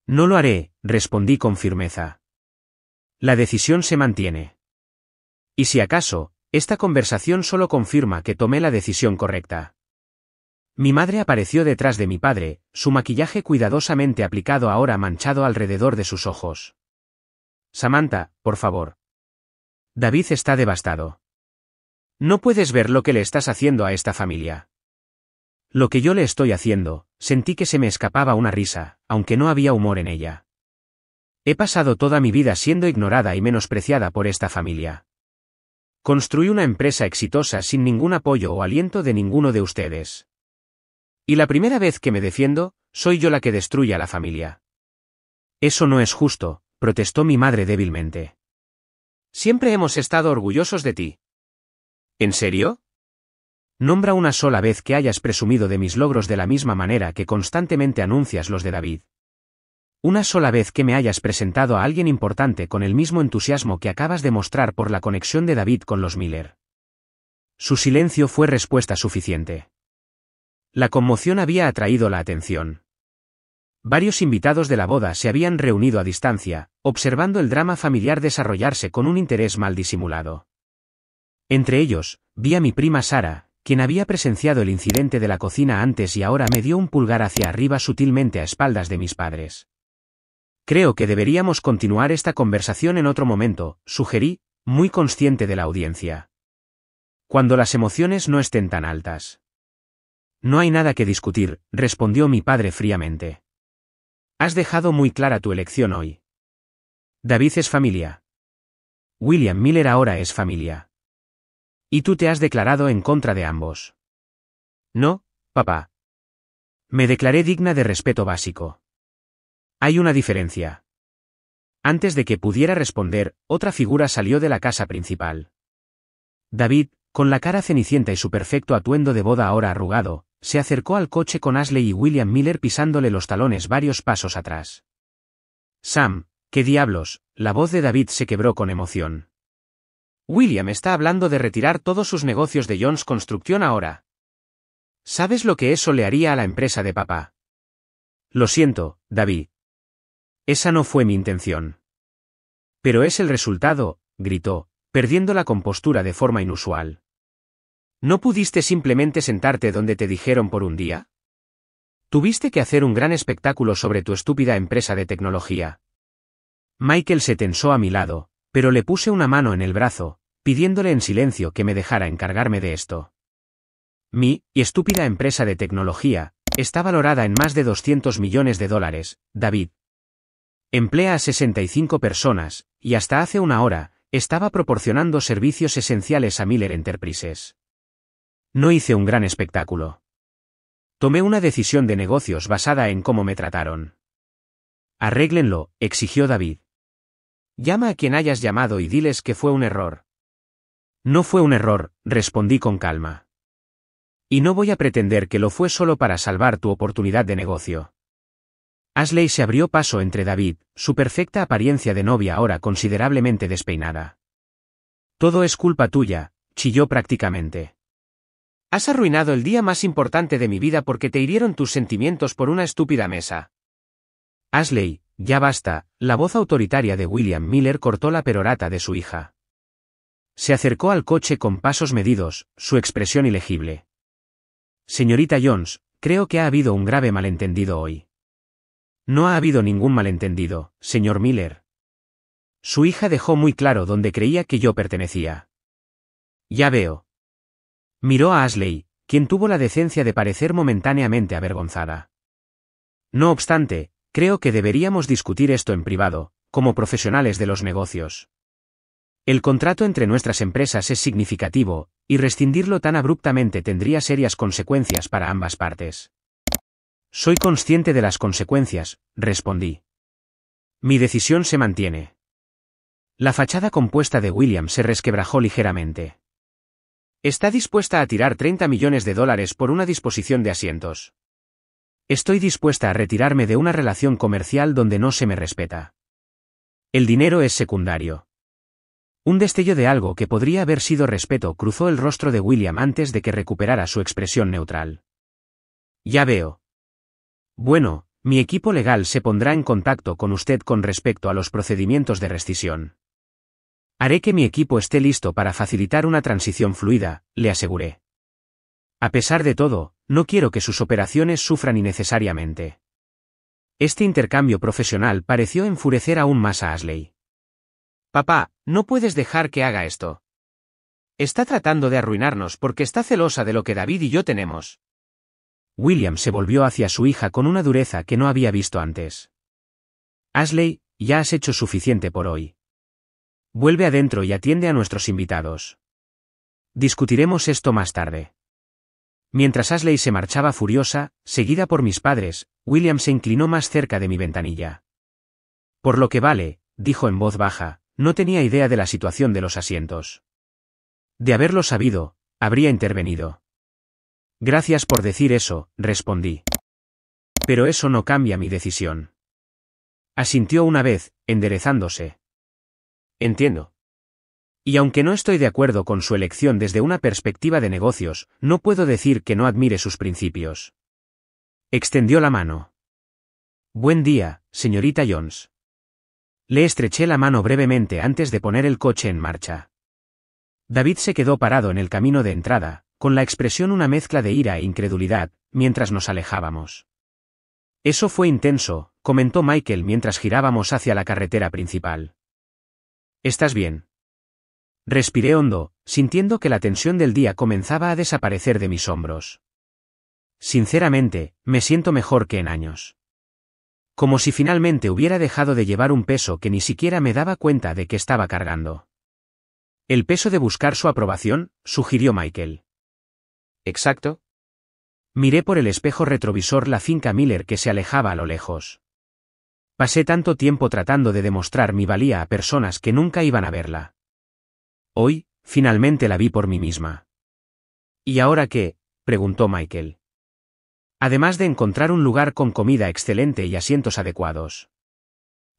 No lo haré, respondí con firmeza. La decisión se mantiene. Y si acaso, esta conversación solo confirma que tomé la decisión correcta. Mi madre apareció detrás de mi padre, su maquillaje cuidadosamente aplicado ahora manchado alrededor de sus ojos. Samantha, por favor. David está devastado. No puedes ver lo que le estás haciendo a esta familia. Lo que yo le estoy haciendo, sentí que se me escapaba una risa, aunque no había humor en ella. He pasado toda mi vida siendo ignorada y menospreciada por esta familia. Construí una empresa exitosa sin ningún apoyo o aliento de ninguno de ustedes. Y la primera vez que me defiendo, soy yo la que destruye a la familia. Eso no es justo, protestó mi madre débilmente. Siempre hemos estado orgullosos de ti. ¿En serio? Nombra una sola vez que hayas presumido de mis logros de la misma manera que constantemente anuncias los de David. Una sola vez que me hayas presentado a alguien importante con el mismo entusiasmo que acabas de mostrar por la conexión de David con los Miller. Su silencio fue respuesta suficiente. La conmoción había atraído la atención. Varios invitados de la boda se habían reunido a distancia, observando el drama familiar desarrollarse con un interés mal disimulado. Entre ellos, vi a mi prima Sara, quien había presenciado el incidente de la cocina antes y ahora me dio un pulgar hacia arriba sutilmente a espaldas de mis padres. Creo que deberíamos continuar esta conversación en otro momento, sugerí, muy consciente de la audiencia. Cuando las emociones no estén tan altas. No hay nada que discutir, respondió mi padre fríamente. Has dejado muy clara tu elección hoy. David es familia. William Miller ahora es familia. Y tú te has declarado en contra de ambos. No, papá. Me declaré digna de respeto básico. Hay una diferencia. Antes de que pudiera responder, otra figura salió de la casa principal. David, con la cara cenicienta y su perfecto atuendo de boda ahora arrugado, se acercó al coche con Ashley y William Miller pisándole los talones varios pasos atrás. Sam, ¿qué diablos? La voz de David se quebró con emoción. William está hablando de retirar todos sus negocios de Jones Construcción ahora. ¿Sabes lo que eso le haría a la empresa de papá? Lo siento, David. Esa no fue mi intención. Pero es el resultado, gritó, perdiendo la compostura de forma inusual. ¿No pudiste simplemente sentarte donde te dijeron por un día? Tuviste que hacer un gran espectáculo sobre tu estúpida empresa de tecnología. Michael se tensó a mi lado, pero le puse una mano en el brazo, pidiéndole en silencio que me dejara encargarme de esto. Mi estúpida empresa de tecnología está valorada en más de 200 millones de dólares, David. Emplea a 65 personas, y hasta hace una hora, estaba proporcionando servicios esenciales a Miller Enterprises. No hice un gran espectáculo. Tomé una decisión de negocios basada en cómo me trataron. Arréglenlo, exigió David. Llama a quien hayas llamado y diles que fue un error. No fue un error, respondí con calma. Y no voy a pretender que lo fue solo para salvar tu oportunidad de negocio. Ashley se abrió paso entre David, su perfecta apariencia de novia ahora considerablemente despeinada. Todo es culpa tuya, chilló prácticamente. Has arruinado el día más importante de mi vida porque te hirieron tus sentimientos por una estúpida mesa. Ashley, ya basta, la voz autoritaria de William Miller cortó la perorata de su hija. Se acercó al coche con pasos medidos, su expresión ilegible. Señorita Jones, creo que ha habido un grave malentendido hoy. No ha habido ningún malentendido, señor Miller. Su hija dejó muy claro dónde creía que yo pertenecía. Ya veo. Miró a Ashley, quien tuvo la decencia de parecer momentáneamente avergonzada. No obstante, creo que deberíamos discutir esto en privado, como profesionales de los negocios. El contrato entre nuestras empresas es significativo, y rescindirlo tan abruptamente tendría serias consecuencias para ambas partes. Soy consciente de las consecuencias, respondí. Mi decisión se mantiene. La fachada compuesta de William se resquebrajó ligeramente. Está dispuesta a tirar 30 millones de dólares por una disposición de asientos. Estoy dispuesta a retirarme de una relación comercial donde no se me respeta. El dinero es secundario. Un destello de algo que podría haber sido respeto cruzó el rostro de William antes de que recuperara su expresión neutral. Ya veo. Bueno, mi equipo legal se pondrá en contacto con usted con respecto a los procedimientos de rescisión. Haré que mi equipo esté listo para facilitar una transición fluida, le aseguré. A pesar de todo, no quiero que sus operaciones sufran innecesariamente. Este intercambio profesional pareció enfurecer aún más a Ashley. Papá, no puedes dejar que haga esto. Está tratando de arruinarnos porque está celosa de lo que David y yo tenemos. William se volvió hacia su hija con una dureza que no había visto antes. Ashley, ya has hecho suficiente por hoy. Vuelve adentro y atiende a nuestros invitados. Discutiremos esto más tarde. Mientras Ashley se marchaba furiosa, seguida por mis padres, William se inclinó más cerca de mi ventanilla. Por lo que vale, dijo en voz baja, no tenía idea de la situación de los asientos. De haberlo sabido, habría intervenido. Gracias por decir eso, respondí. Pero eso no cambia mi decisión. Asintió una vez, enderezándose. Entiendo. Y aunque no estoy de acuerdo con su elección desde una perspectiva de negocios, no puedo decir que no admire sus principios. Extendió la mano. Buen día, señorita Jones. Le estreché la mano brevemente antes de poner el coche en marcha. David se quedó parado en el camino de entrada, con la expresión una mezcla de ira e incredulidad, mientras nos alejábamos. Eso fue intenso, comentó Michael mientras girábamos hacia la carretera principal. ¿Estás bien? Respiré hondo, sintiendo que la tensión del día comenzaba a desaparecer de mis hombros. Sinceramente, me siento mejor que en años. Como si finalmente hubiera dejado de llevar un peso que ni siquiera me daba cuenta de que estaba cargando. El peso de buscar su aprobación, sugirió Michael. ¿Exacto? Miré por el espejo retrovisor la finca Miller que se alejaba a lo lejos. Pasé tanto tiempo tratando de demostrar mi valía a personas que nunca iban a verla. Hoy, finalmente la vi por mí misma. ¿Y ahora qué?, preguntó Michael. Además de encontrar un lugar con comida excelente y asientos adecuados.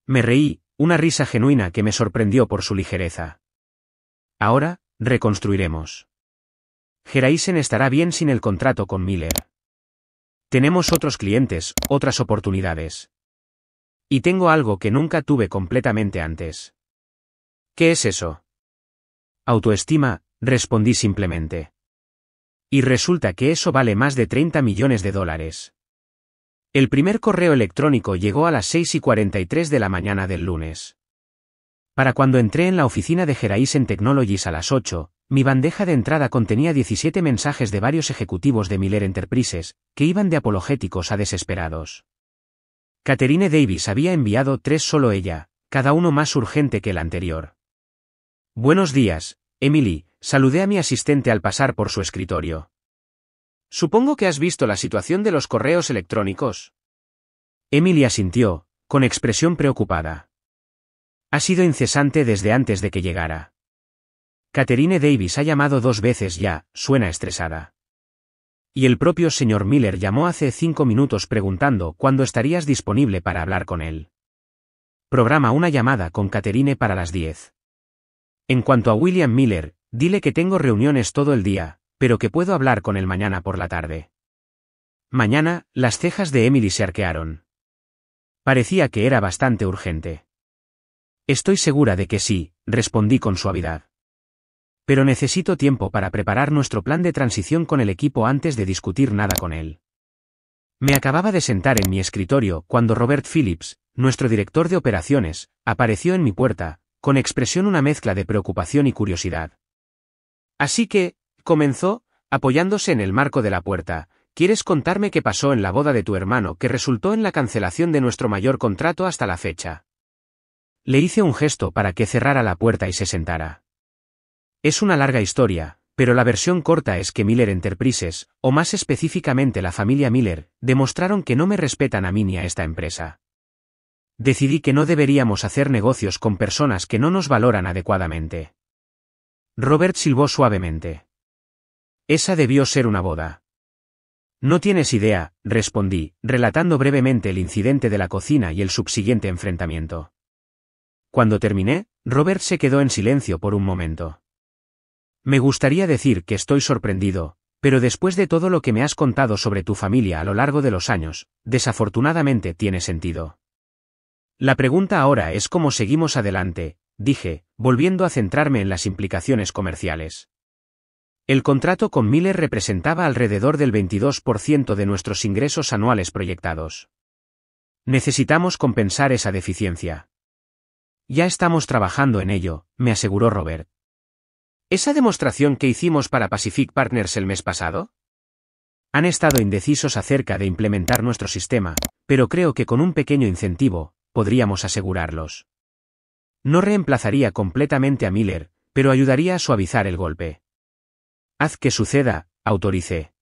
Me reí, una risa genuina que me sorprendió por su ligereza. Ahora, reconstruiremos. Geraisen estará bien sin el contrato con Miller. Tenemos otros clientes, otras oportunidades. Y tengo algo que nunca tuve completamente antes. ¿Qué es eso? Autoestima, respondí simplemente. Y resulta que eso vale más de 30 millones de dólares. El primer correo electrónico llegó a las 6:43 de la mañana del lunes. Para cuando entré en la oficina de Horizon Technologies a las 8, mi bandeja de entrada contenía 17 mensajes de varios ejecutivos de Miller Enterprises, que iban de apologéticos a desesperados. Catherine Davis había enviado 3 solo ella, cada uno más urgente que el anterior. Buenos días, Emily, saludé a mi asistente al pasar por su escritorio. Supongo que has visto la situación de los correos electrónicos. Emily asintió, con expresión preocupada. Ha sido incesante desde antes de que llegara. Catherine Davis ha llamado 2 veces ya, suena estresada. Y el propio señor Miller llamó hace 5 minutos preguntando cuándo estarías disponible para hablar con él. Programa una llamada con Catherine para las 10. En cuanto a William Miller, dile que tengo reuniones todo el día, pero que puedo hablar con él mañana por la tarde. Mañana, las cejas de Emily se arquearon. Parecía que era bastante urgente. Estoy segura de que sí, respondí con suavidad. Pero necesito tiempo para preparar nuestro plan de transición con el equipo antes de discutir nada con él. Me acababa de sentar en mi escritorio cuando Robert Phillips, nuestro director de operaciones, apareció en mi puerta, con expresión una mezcla de preocupación y curiosidad. Así que, comenzó, apoyándose en el marco de la puerta, ¿quieres contarme qué pasó en la boda de tu hermano que resultó en la cancelación de nuestro mayor contrato hasta la fecha? Le hice un gesto para que cerrara la puerta y se sentara. Es una larga historia, pero la versión corta es que Miller Enterprises, o más específicamente la familia Miller, demostraron que no me respetan a mí ni a esta empresa. Decidí que no deberíamos hacer negocios con personas que no nos valoran adecuadamente. Robert silbó suavemente. Esa debió ser una boda. No tienes idea, respondí, relatando brevemente el incidente de la cocina y el subsiguiente enfrentamiento. Cuando terminé, Robert se quedó en silencio por un momento. Me gustaría decir que estoy sorprendido, pero después de todo lo que me has contado sobre tu familia a lo largo de los años, desafortunadamente tiene sentido. La pregunta ahora es cómo seguimos adelante, dije, volviendo a centrarme en las implicaciones comerciales. El contrato con Miller representaba alrededor del 22% de nuestros ingresos anuales proyectados. Necesitamos compensar esa deficiencia. Ya estamos trabajando en ello, me aseguró Robert. ¿Esa demostración que hicimos para Pacific Partners el mes pasado? Han estado indecisos acerca de implementar nuestro sistema, pero creo que con un pequeño incentivo, podríamos asegurarlos. No reemplazaría completamente a Miller, pero ayudaría a suavizar el golpe. Haz que suceda, autoricé.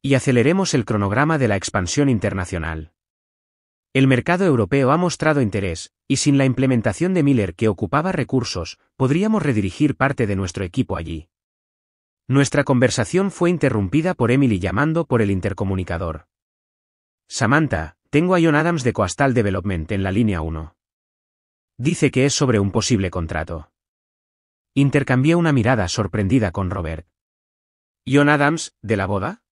Y aceleremos el cronograma de la expansión internacional. El mercado europeo ha mostrado interés, y sin la implementación de Miller que ocupaba recursos, podríamos redirigir parte de nuestro equipo allí. Nuestra conversación fue interrumpida por Emily llamando por el intercomunicador. Samantha, tengo a John Adams de Coastal Development en la línea 1. Dice que es sobre un posible contrato. Intercambié una mirada sorprendida con Robert. ¿John Adams, de la boda?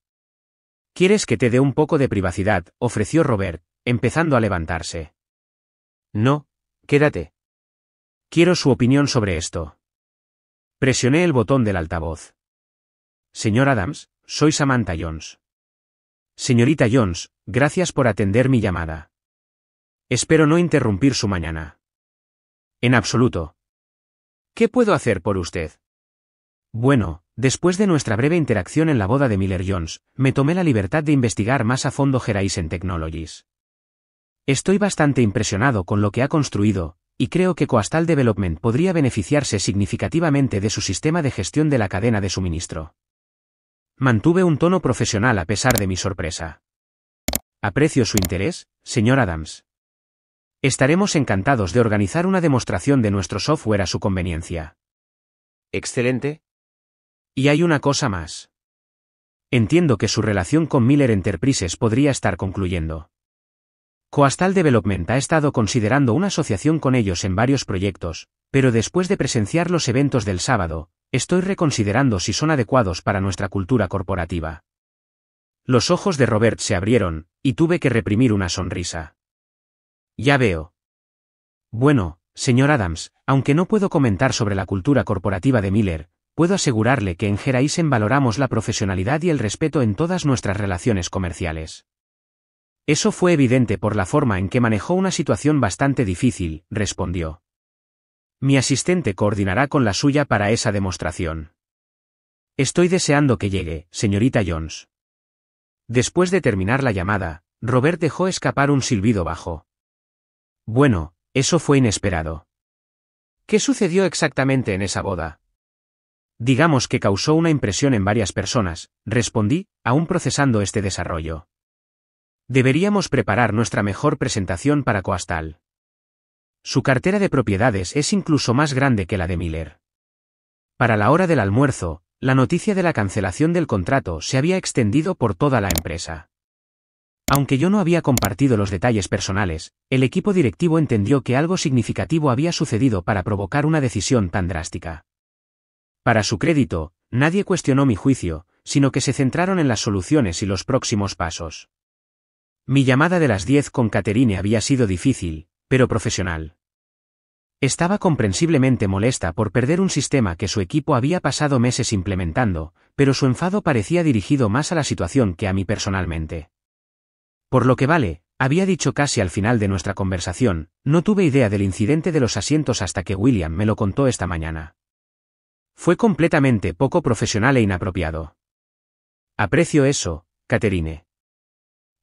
¿Quieres que te dé un poco de privacidad?, ofreció Robert, empezando a levantarse. No, quédate. Quiero su opinión sobre esto. Presioné el botón del altavoz. Señor Adams, soy Samantha Jones. Señorita Jones, gracias por atender mi llamada. Espero no interrumpir su mañana. En absoluto. ¿Qué puedo hacer por usted? Bueno, después de nuestra breve interacción en la boda de Miller Jones, me tomé la libertad de investigar más a fondo Horizon Technologies. Estoy bastante impresionado con lo que ha construido, y creo que Coastal Development podría beneficiarse significativamente de su sistema de gestión de la cadena de suministro. Mantuve un tono profesional a pesar de mi sorpresa. Aprecio su interés, señor Adams. Estaremos encantados de organizar una demostración de nuestro software a su conveniencia. Excelente. Y hay una cosa más. Entiendo que su relación con Miller Enterprises podría estar concluyendo. Coastal Development ha estado considerando una asociación con ellos en varios proyectos, pero después de presenciar los eventos del sábado, estoy reconsiderando si son adecuados para nuestra cultura corporativa. Los ojos de Robert se abrieron, y tuve que reprimir una sonrisa. Ya veo. Bueno, señor Adams, aunque no puedo comentar sobre la cultura corporativa de Miller, puedo asegurarle que en Horizon valoramos la profesionalidad y el respeto en todas nuestras relaciones comerciales. Eso fue evidente por la forma en que manejó una situación bastante difícil, respondió. Mi asistente coordinará con la suya para esa demostración. Estoy deseando que llegue, señorita Jones. Después de terminar la llamada, Robert dejó escapar un silbido bajo. Bueno, eso fue inesperado. ¿Qué sucedió exactamente en esa boda? Digamos que causó una impresión en varias personas, respondí, aún procesando este desarrollo. Deberíamos preparar nuestra mejor presentación para Coastal. Su cartera de propiedades es incluso más grande que la de Miller. Para la hora del almuerzo, la noticia de la cancelación del contrato se había extendido por toda la empresa. Aunque yo no había compartido los detalles personales, el equipo directivo entendió que algo significativo había sucedido para provocar una decisión tan drástica. Para su crédito, nadie cuestionó mi juicio, sino que se centraron en las soluciones y los próximos pasos. Mi llamada de las 10 con Catherine había sido difícil, pero profesional. Estaba comprensiblemente molesta por perder un sistema que su equipo había pasado meses implementando, pero su enfado parecía dirigido más a la situación que a mí personalmente. Por lo que vale, había dicho casi al final de nuestra conversación, no tuve idea del incidente de los asientos hasta que William me lo contó esta mañana. Fue completamente poco profesional e inapropiado. Aprecio eso, Catherine.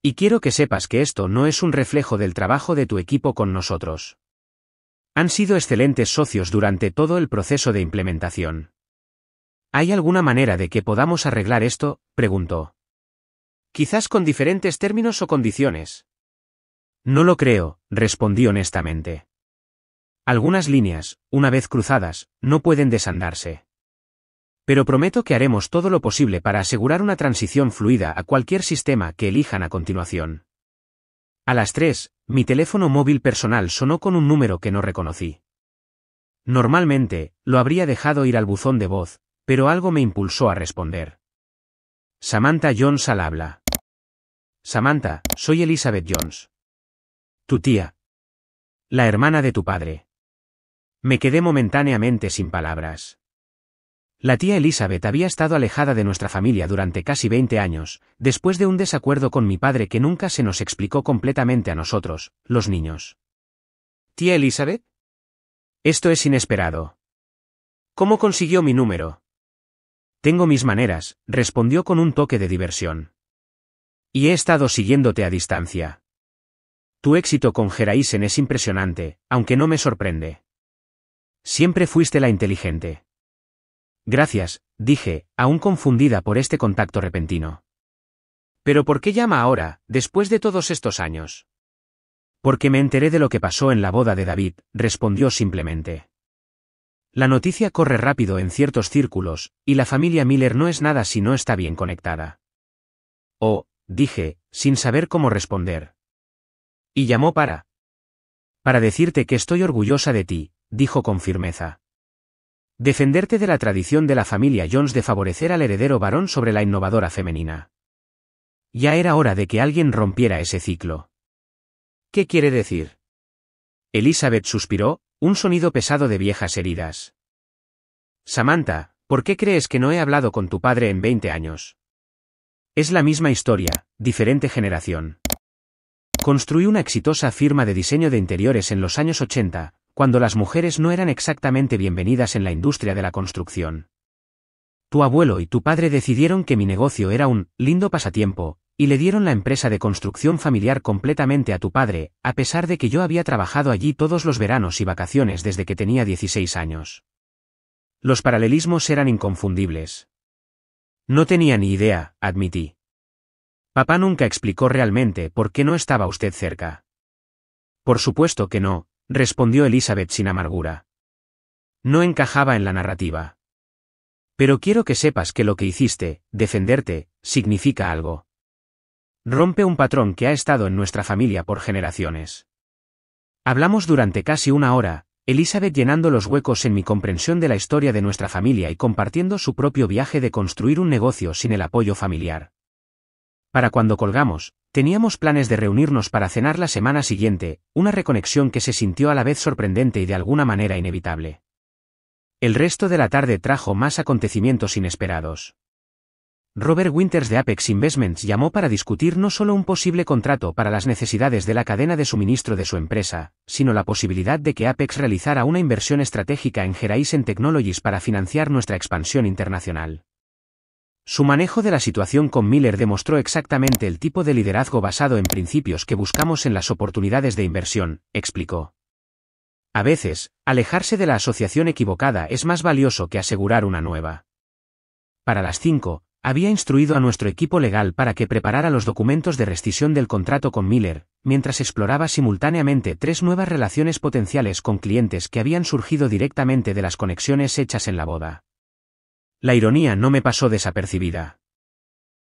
Y quiero que sepas que esto no es un reflejo del trabajo de tu equipo con nosotros. Han sido excelentes socios durante todo el proceso de implementación. ¿Hay alguna manera de que podamos arreglar esto?, preguntó. Quizás con diferentes términos o condiciones. No lo creo, respondí honestamente. Algunas líneas, una vez cruzadas, no pueden desandarse. Pero prometo que haremos todo lo posible para asegurar una transición fluida a cualquier sistema que elijan a continuación. A las 3, mi teléfono móvil personal sonó con un número que no reconocí. Normalmente, lo habría dejado ir al buzón de voz, pero algo me impulsó a responder. Samantha Jones al habla. Samantha, soy Elizabeth Jones. Tu tía. La hermana de tu padre. Me quedé momentáneamente sin palabras. La tía Elizabeth había estado alejada de nuestra familia durante casi 20 años, después de un desacuerdo con mi padre que nunca se nos explicó completamente a nosotros, los niños. ¿Tía Elizabeth? Esto es inesperado. ¿Cómo consiguió mi número? Tengo mis maneras, respondió con un toque de diversión. Y he estado siguiéndote a distancia. Tu éxito con Geraisen es impresionante, aunque no me sorprende. Siempre fuiste la inteligente. Gracias, dije, aún confundida por este contacto repentino. ¿Pero por qué llama ahora, después de todos estos años? Porque me enteré de lo que pasó en la boda de David, respondió simplemente. La noticia corre rápido en ciertos círculos, y la familia Miller no es nada si no está bien conectada. Oh, dije, sin saber cómo responder. Y llamó para decirte que estoy orgullosa de ti, dijo con firmeza. Defenderte de la tradición de la familia Jones de favorecer al heredero varón sobre la innovadora femenina. Ya era hora de que alguien rompiera ese ciclo. ¿Qué quiere decir? Elizabeth suspiró, un sonido pesado de viejas heridas. Samantha, ¿por qué crees que no he hablado con tu padre en 20 años? Es la misma historia, diferente generación. Construí una exitosa firma de diseño de interiores en los años 80, cuando las mujeres no eran exactamente bienvenidas en la industria de la construcción. Tu abuelo y tu padre decidieron que mi negocio era un lindo pasatiempo, y le dieron la empresa de construcción familiar completamente a tu padre, a pesar de que yo había trabajado allí todos los veranos y vacaciones desde que tenía 16 años. Los paralelismos eran inconfundibles. No tenía ni idea, admití. Papá nunca explicó realmente por qué no estaba usted cerca. Por supuesto que no, respondió Elizabeth sin amargura. No encajaba en la narrativa. Pero quiero que sepas que lo que hiciste, defenderte, significa algo. Rompe un patrón que ha estado en nuestra familia por generaciones. Hablamos durante casi una hora, Elizabeth llenando los huecos en mi comprensión de la historia de nuestra familia y compartiendo su propio viaje de construir un negocio sin el apoyo familiar. Para cuando colgamos, teníamos planes de reunirnos para cenar la semana siguiente, una reconexión que se sintió a la vez sorprendente y de alguna manera inevitable. El resto de la tarde trajo más acontecimientos inesperados. Robert Winters de Apex Investments llamó para discutir no solo un posible contrato para las necesidades de la cadena de suministro de su empresa, sino la posibilidad de que Apex realizara una inversión estratégica en Horizon Technologies para financiar nuestra expansión internacional. Su manejo de la situación con Miller demostró exactamente el tipo de liderazgo basado en principios que buscamos en las oportunidades de inversión, explicó. A veces, alejarse de la asociación equivocada es más valioso que asegurar una nueva. Para las 5, había instruido a nuestro equipo legal para que preparara los documentos de rescisión del contrato con Miller, mientras exploraba simultáneamente 3 nuevas relaciones potenciales con clientes que habían surgido directamente de las conexiones hechas en la boda. La ironía no me pasó desapercibida.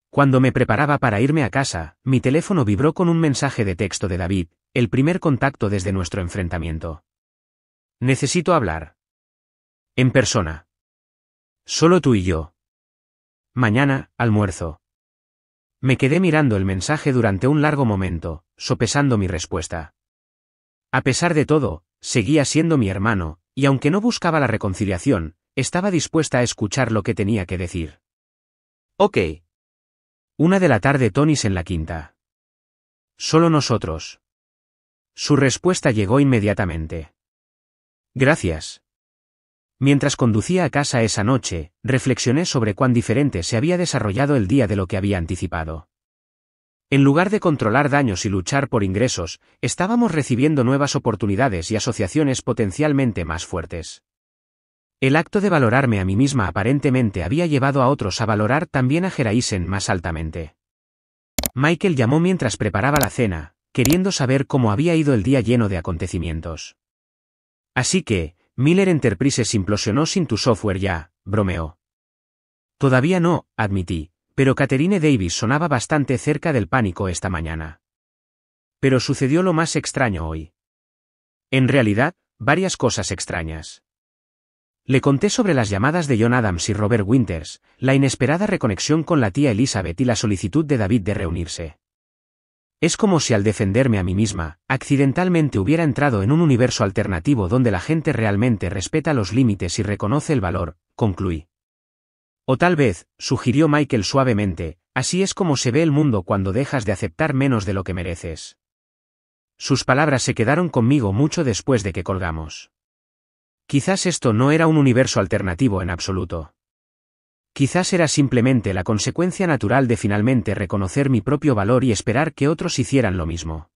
Cuando me preparaba para irme a casa, mi teléfono vibró con un mensaje de texto de David, el primer contacto desde nuestro enfrentamiento. Necesito hablar. En persona. Solo tú y yo. Mañana, almuerzo. Me quedé mirando el mensaje durante un largo momento, sopesando mi respuesta. A pesar de todo, seguía siendo mi hermano, y aunque no buscaba la reconciliación, estaba dispuesta a escuchar lo que tenía que decir. Ok. 1 de la tarde, Tonys en la quinta. Solo nosotros. Su respuesta llegó inmediatamente. Gracias. Mientras conducía a casa esa noche, reflexioné sobre cuán diferente se había desarrollado el día de lo que había anticipado. En lugar de controlar daños y luchar por ingresos, estábamos recibiendo nuevas oportunidades y asociaciones potencialmente más fuertes. El acto de valorarme a mí misma aparentemente había llevado a otros a valorar también a Horizon más altamente. Michael llamó mientras preparaba la cena, queriendo saber cómo había ido el día lleno de acontecimientos. Así que, Miller Enterprises implosionó sin tu software ya, bromeó. Todavía no, admití, pero Catherine Davis sonaba bastante cerca del pánico esta mañana. Pero sucedió lo más extraño hoy. En realidad, varias cosas extrañas. Le conté sobre las llamadas de John Adams y Robert Winters, la inesperada reconexión con la tía Elizabeth y la solicitud de David de reunirse. Es como si al defenderme a mí misma, accidentalmente hubiera entrado en un universo alternativo donde la gente realmente respeta los límites y reconoce el valor, concluí. O tal vez, sugirió Michael suavemente, así es como se ve el mundo cuando dejas de aceptar menos de lo que mereces. Sus palabras se quedaron conmigo mucho después de que colgamos. Quizás esto no era un universo alternativo en absoluto. Quizás era simplemente la consecuencia natural de finalmente reconocer mi propio valor y esperar que otros hicieran lo mismo.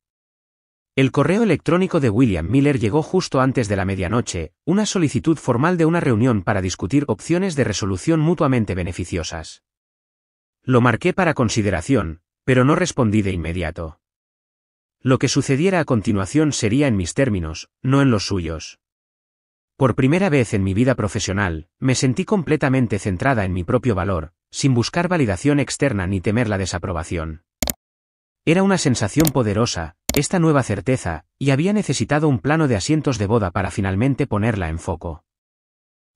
El correo electrónico de William Miller llegó justo antes de la medianoche, una solicitud formal de una reunión para discutir opciones de resolución mutuamente beneficiosas. Lo marqué para consideración, pero no respondí de inmediato. Lo que sucediera a continuación sería en mis términos, no en los suyos. Por primera vez en mi vida profesional, me sentí completamente centrada en mi propio valor, sin buscar validación externa ni temer la desaprobación. Era una sensación poderosa, esta nueva certeza, y había necesitado un plano de asientos de boda para finalmente ponerla en foco.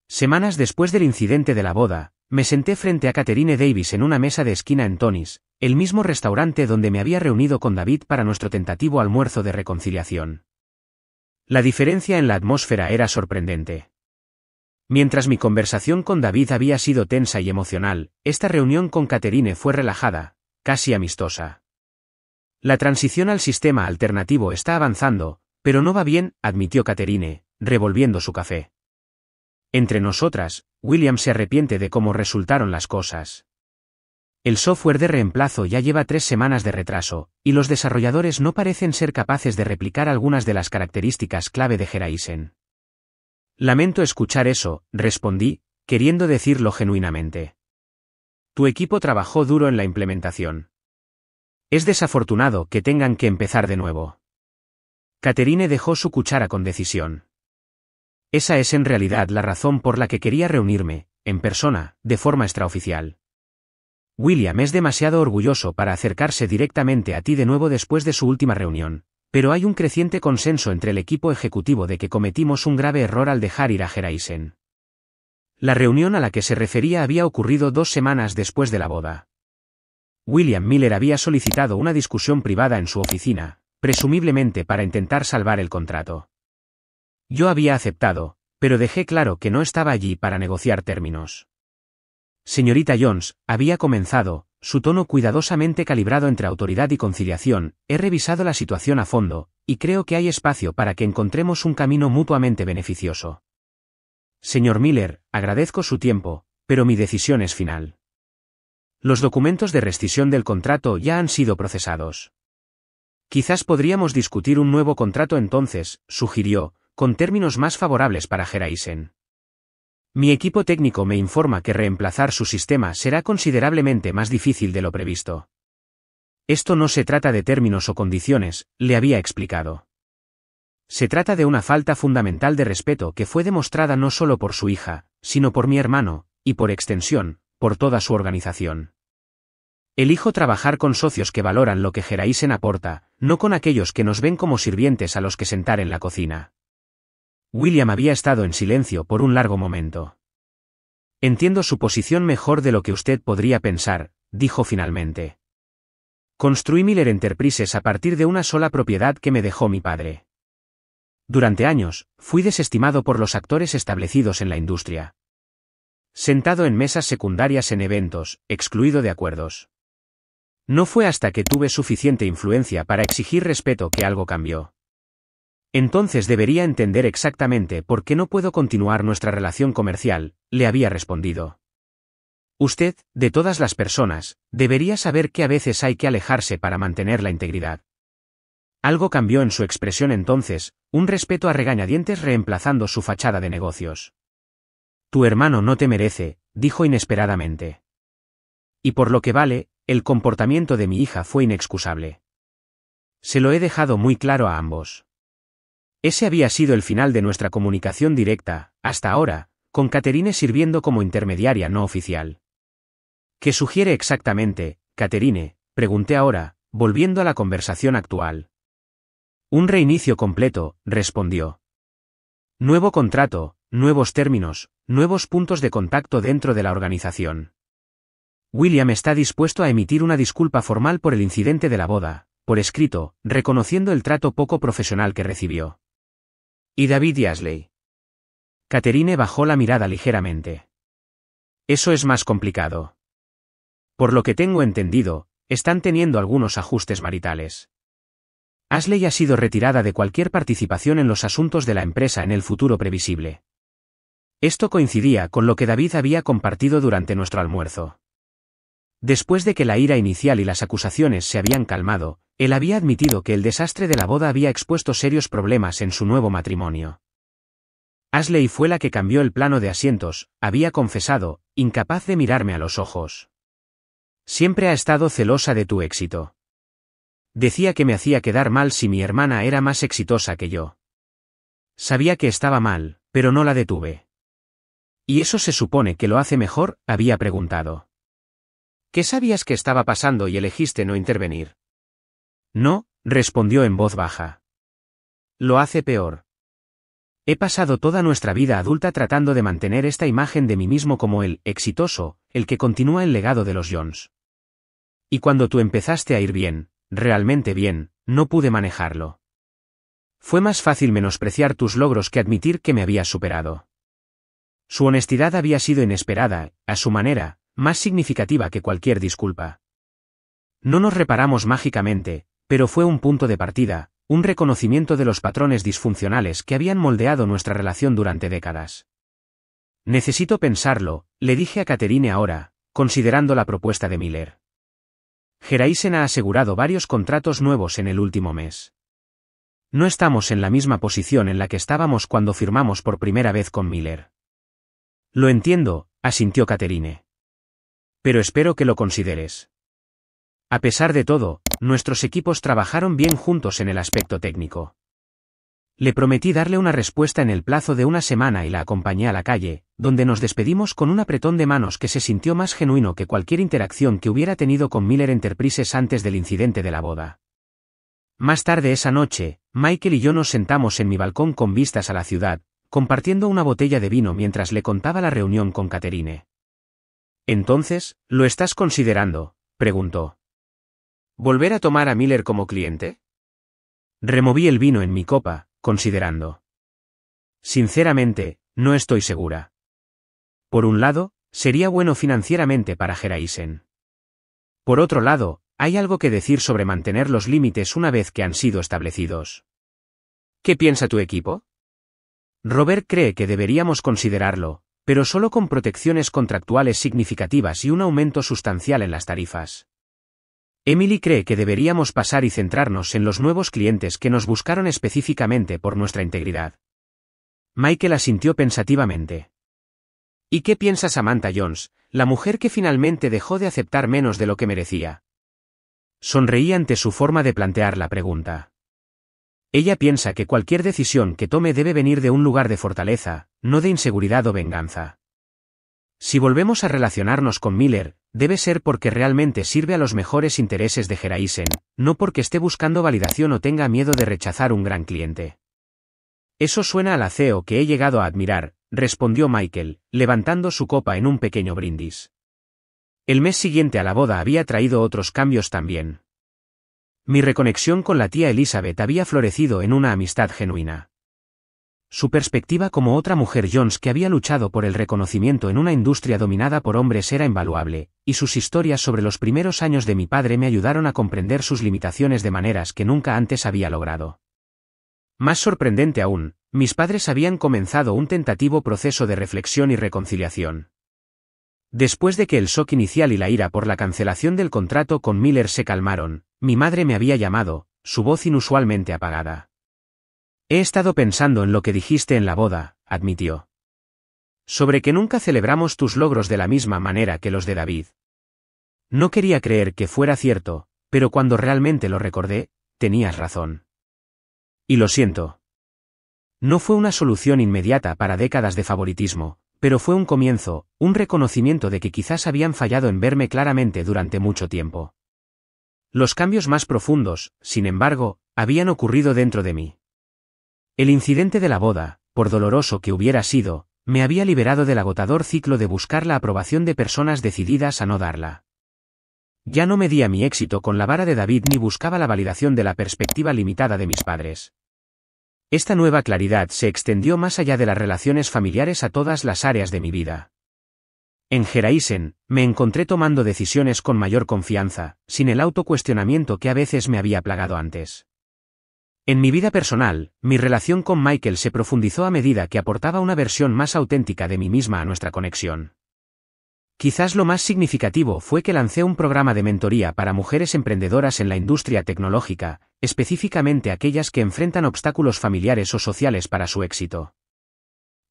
Semanas después del incidente de la boda, me senté frente a Catherine Davis en una mesa de esquina en Tonys, el mismo restaurante donde me había reunido con David para nuestro tentativo almuerzo de reconciliación. La diferencia en la atmósfera era sorprendente. Mientras mi conversación con David había sido tensa y emocional, esta reunión con Catherine fue relajada, casi amistosa. La transición al sistema alternativo está avanzando, pero no va bien, admitió Catherine, revolviendo su café. Entre nosotras, William se arrepiente de cómo resultaron las cosas. El software de reemplazo ya lleva 3 semanas de retraso, y los desarrolladores no parecen ser capaces de replicar algunas de las características clave de Horizon. Lamento escuchar eso, respondí, queriendo decirlo genuinamente. Tu equipo trabajó duro en la implementación. Es desafortunado que tengan que empezar de nuevo. Catherine dejó su cuchara con decisión. Esa es en realidad la razón por la que quería reunirme, en persona, de forma extraoficial. William es demasiado orgulloso para acercarse directamente a ti de nuevo después de su última reunión, pero hay un creciente consenso entre el equipo ejecutivo de que cometimos un grave error al dejar ir a Horizon. La reunión a la que se refería había ocurrido 2 semanas después de la boda. William Miller había solicitado una discusión privada en su oficina, presumiblemente para intentar salvar el contrato. Yo había aceptado, pero dejé claro que no estaba allí para negociar términos. Señorita Jones, había comenzado, su tono cuidadosamente calibrado entre autoridad y conciliación, he revisado la situación a fondo, y creo que hay espacio para que encontremos un camino mutuamente beneficioso. Señor Miller, agradezco su tiempo, pero mi decisión es final. Los documentos de rescisión del contrato ya han sido procesados. Quizás podríamos discutir un nuevo contrato entonces, sugirió, con términos más favorables para Geraisen. Mi equipo técnico me informa que reemplazar su sistema será considerablemente más difícil de lo previsto. Esto no se trata de términos o condiciones, le había explicado. Se trata de una falta fundamental de respeto que fue demostrada no solo por su hija, sino por mi hermano, y por extensión, por toda su organización. Elijo trabajar con socios que valoran lo que Geraisen aporta, no con aquellos que nos ven como sirvientes a los que sentar en la cocina. William había estado en silencio por un largo momento. Entiendo su posición mejor de lo que usted podría pensar, dijo finalmente. Construí Miller Enterprises a partir de una sola propiedad que me dejó mi padre. Durante años, fui desestimado por los actores establecidos en la industria. Sentado en mesas secundarias en eventos, excluido de acuerdos. No fue hasta que tuve suficiente influencia para exigir respeto que algo cambió. Entonces debería entender exactamente por qué no puedo continuar nuestra relación comercial, le había respondido. Usted, de todas las personas, debería saber que a veces hay que alejarse para mantener la integridad. Algo cambió en su expresión entonces, un respeto a regañadientes reemplazando su fachada de negocios. Tu hermano no te merece, dijo inesperadamente. Y por lo que vale, el comportamiento de mi hija fue inexcusable. Se lo he dejado muy claro a ambos. Ese había sido el final de nuestra comunicación directa, hasta ahora, con Catherine sirviendo como intermediaria no oficial. ¿Qué sugiere exactamente, Catherine?, pregunté ahora, volviendo a la conversación actual. Un reinicio completo, respondió. Nuevo contrato, nuevos términos, nuevos puntos de contacto dentro de la organización. William está dispuesto a emitir una disculpa formal por el incidente de la boda, por escrito, reconociendo el trato poco profesional que recibió. ¿Y David y Ashley? Catherine bajó la mirada ligeramente. Eso es más complicado. Por lo que tengo entendido, están teniendo algunos ajustes maritales. Ashley ha sido retirada de cualquier participación en los asuntos de la empresa en el futuro previsible. Esto coincidía con lo que David había compartido durante nuestro almuerzo. Después de que la ira inicial y las acusaciones se habían calmado, él había admitido que el desastre de la boda había expuesto serios problemas en su nuevo matrimonio. Ashley fue la que cambió el plano de asientos, había confesado, incapaz de mirarme a los ojos. Siempre ha estado celosa de tu éxito. Decía que me hacía quedar mal si mi hermana era más exitosa que yo. Sabía que estaba mal, pero no la detuve. ¿Y eso se supone que lo hace mejor?, había preguntado. ¿Qué sabías que estaba pasando y elegiste no intervenir? No, respondió en voz baja. Lo hace peor. He pasado toda nuestra vida adulta tratando de mantener esta imagen de mí mismo como el exitoso, el que continúa el legado de los Jones. Y cuando tú empezaste a ir bien, realmente bien, no pude manejarlo. Fue más fácil menospreciar tus logros que admitir que me habías superado. Su honestidad había sido inesperada, a su manera, más significativa que cualquier disculpa. No nos reparamos mágicamente, pero fue un punto de partida, un reconocimiento de los patrones disfuncionales que habían moldeado nuestra relación durante décadas. Necesito pensarlo, le dije a Catherine ahora, considerando la propuesta de Miller. Geraisen ha asegurado varios contratos nuevos en el último mes. No estamos en la misma posición en la que estábamos cuando firmamos por primera vez con Miller. Lo entiendo, asintió Catherine. Pero espero que lo consideres. A pesar de todo, nuestros equipos trabajaron bien juntos en el aspecto técnico. Le prometí darle una respuesta en el plazo de una semana y la acompañé a la calle, donde nos despedimos con un apretón de manos que se sintió más genuino que cualquier interacción que hubiera tenido con Miller Enterprises antes del incidente de la boda. Más tarde esa noche, Michael y yo nos sentamos en mi balcón con vistas a la ciudad, compartiendo una botella de vino mientras le contaba la reunión con Catherine. «Entonces, ¿lo estás considerando?», preguntó. ¿Volver a tomar a Miller como cliente? Removí el vino en mi copa, considerando. Sinceramente, no estoy segura. Por un lado, Sería bueno financieramente para Geraisen. Por otro lado, hay algo que decir sobre mantener los límites una vez que han sido establecidos. ¿Qué piensa tu equipo? Robert cree que deberíamos considerarlo, pero solo con protecciones contractuales significativas y un aumento sustancial en las tarifas. Emily cree que deberíamos pasar y centrarnos en los nuevos clientes que nos buscaron específicamente por nuestra integridad. Michael asintió pensativamente. ¿Y qué piensa Samantha Jones, la mujer que finalmente dejó de aceptar menos de lo que merecía? Sonreí ante su forma de plantear la pregunta. Ella piensa que cualquier decisión que tome debe venir de un lugar de fortaleza, no de inseguridad o venganza. Si volvemos a relacionarnos con Miller, debe ser porque realmente sirve a los mejores intereses de Geraisen, no porque esté buscando validación o tenga miedo de rechazar un gran cliente. Eso suena al CEO que he llegado a admirar, respondió Michael, levantando su copa en un pequeño brindis. El mes siguiente a la boda había traído otros cambios también. Mi reconexión con la tía Elizabeth había florecido en una amistad genuina. Su perspectiva como otra mujer Jones que había luchado por el reconocimiento en una industria dominada por hombres era invaluable, y sus historias sobre los primeros años de mi padre me ayudaron a comprender sus limitaciones de maneras que nunca antes había logrado. Más sorprendente aún, mis padres habían comenzado un tentativo proceso de reflexión y reconciliación. Después de que el shock inicial y la ira por la cancelación del contrato con Miller se calmaron, mi madre me había llamado, su voz inusualmente apagada. He estado pensando en lo que dijiste en la boda, admitió. Sobre que nunca celebramos tus logros de la misma manera que los de David. No quería creer que fuera cierto, pero cuando realmente lo recordé, tenías razón. Y lo siento. No fue una solución inmediata para décadas de favoritismo, pero fue un comienzo, un reconocimiento de que quizás habían fallado en verme claramente durante mucho tiempo. Los cambios más profundos, sin embargo, habían ocurrido dentro de mí. El incidente de la boda, por doloroso que hubiera sido, me había liberado del agotador ciclo de buscar la aprobación de personas decididas a no darla. Ya no medía mi éxito con la vara de David ni buscaba la validación de la perspectiva limitada de mis padres. Esta nueva claridad se extendió más allá de las relaciones familiares a todas las áreas de mi vida. En Geraisen, me encontré tomando decisiones con mayor confianza, sin el autocuestionamiento que a veces me había plagado antes. En mi vida personal, mi relación con Michael se profundizó a medida que aportaba una versión más auténtica de mí misma a nuestra conexión. Quizás lo más significativo fue que lancé un programa de mentoría para mujeres emprendedoras en la industria tecnológica, específicamente aquellas que enfrentan obstáculos familiares o sociales para su éxito.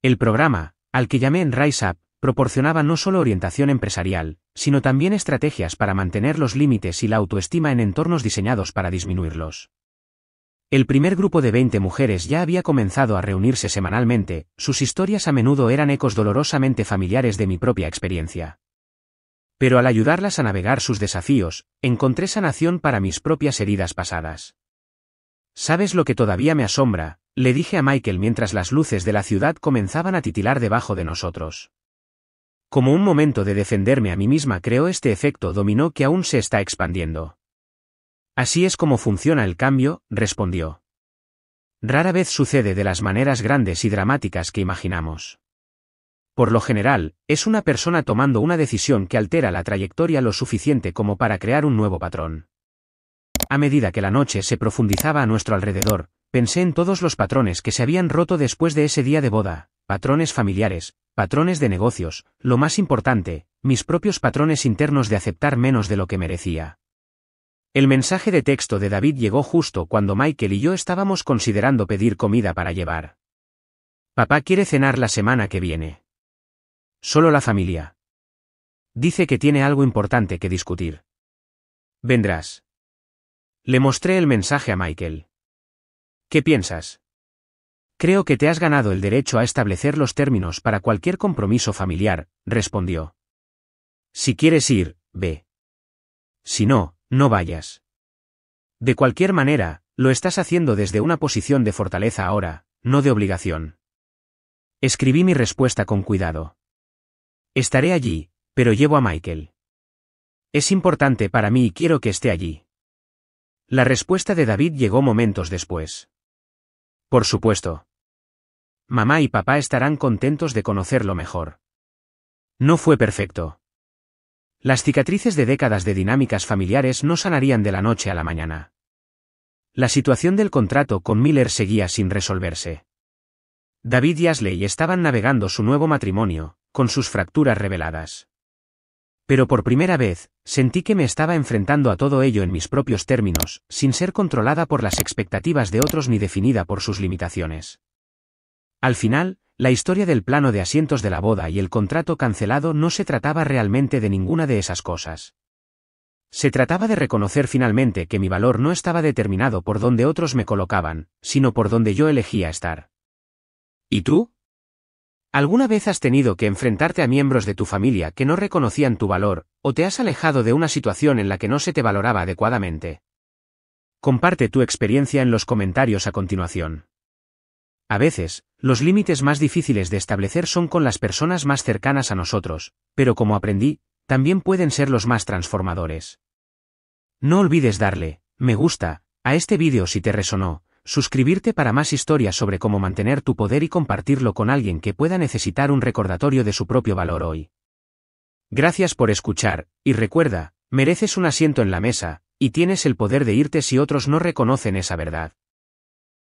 El programa, al que llamé Rise Up, proporcionaba no solo orientación empresarial, sino también estrategias para mantener los límites y la autoestima en entornos diseñados para disminuirlos. El primer grupo de 20 mujeres ya había comenzado a reunirse semanalmente, sus historias a menudo eran ecos dolorosamente familiares de mi propia experiencia. Pero al ayudarlas a navegar sus desafíos, encontré sanación para mis propias heridas pasadas. ¿Sabes lo que todavía me asombra?, le dije a Michael mientras las luces de la ciudad comenzaban a titilar debajo de nosotros. Como un momento de defenderme a mí misma creó este efecto dominó que aún se está expandiendo. Así es como funciona el cambio, respondió. Rara vez sucede de las maneras grandes y dramáticas que imaginamos. Por lo general, es una persona tomando una decisión que altera la trayectoria lo suficiente como para crear un nuevo patrón. A medida que la noche se profundizaba a nuestro alrededor, pensé en todos los patrones que se habían roto después de ese día de boda, patrones familiares, patrones de negocios, lo más importante, mis propios patrones internos de aceptar menos de lo que merecía. El mensaje de texto de David llegó justo cuando Michael y yo estábamos considerando pedir comida para llevar. Papá quiere cenar la semana que viene. Solo la familia. Dice que tiene algo importante que discutir. ¿Vendrás? Le mostré el mensaje a Michael. ¿Qué piensas? Creo que te has ganado el derecho a establecer los términos para cualquier compromiso familiar, respondió. Si quieres ir, ve. Si no, no vayas. De cualquier manera, lo estás haciendo desde una posición de fortaleza ahora, no de obligación. Escribí mi respuesta con cuidado. Estaré allí, pero llevo a Michael. Es importante para mí y quiero que esté allí. La respuesta de David llegó momentos después. Por supuesto. Mamá y papá estarán contentos de conocerlo mejor. No fue perfecto. Las cicatrices de décadas de dinámicas familiares no sanarían de la noche a la mañana. La situación del contrato con Miller seguía sin resolverse. David y Ashley estaban navegando su nuevo matrimonio, con sus fracturas reveladas. Pero por primera vez, sentí que me estaba enfrentando a todo ello en mis propios términos, sin ser controlada por las expectativas de otros ni definida por sus limitaciones. Al final, la historia del plano de asientos de la boda y el contrato cancelado no se trataba realmente de ninguna de esas cosas. Se trataba de reconocer finalmente que mi valor no estaba determinado por donde otros me colocaban, sino por donde yo elegía estar. ¿Y tú? ¿Alguna vez has tenido que enfrentarte a miembros de tu familia que no reconocían tu valor, o te has alejado de una situación en la que no se te valoraba adecuadamente? Comparte tu experiencia en los comentarios a continuación. A veces, los límites más difíciles de establecer son con las personas más cercanas a nosotros, pero como aprendí, también pueden ser los más transformadores. No olvides darle me gusta a este vídeo si te resonó, suscribirte para más historias sobre cómo mantener tu poder y compartirlo con alguien que pueda necesitar un recordatorio de su propio valor hoy. Gracias por escuchar, y recuerda, mereces un asiento en la mesa, y tienes el poder de irte si otros no reconocen esa verdad.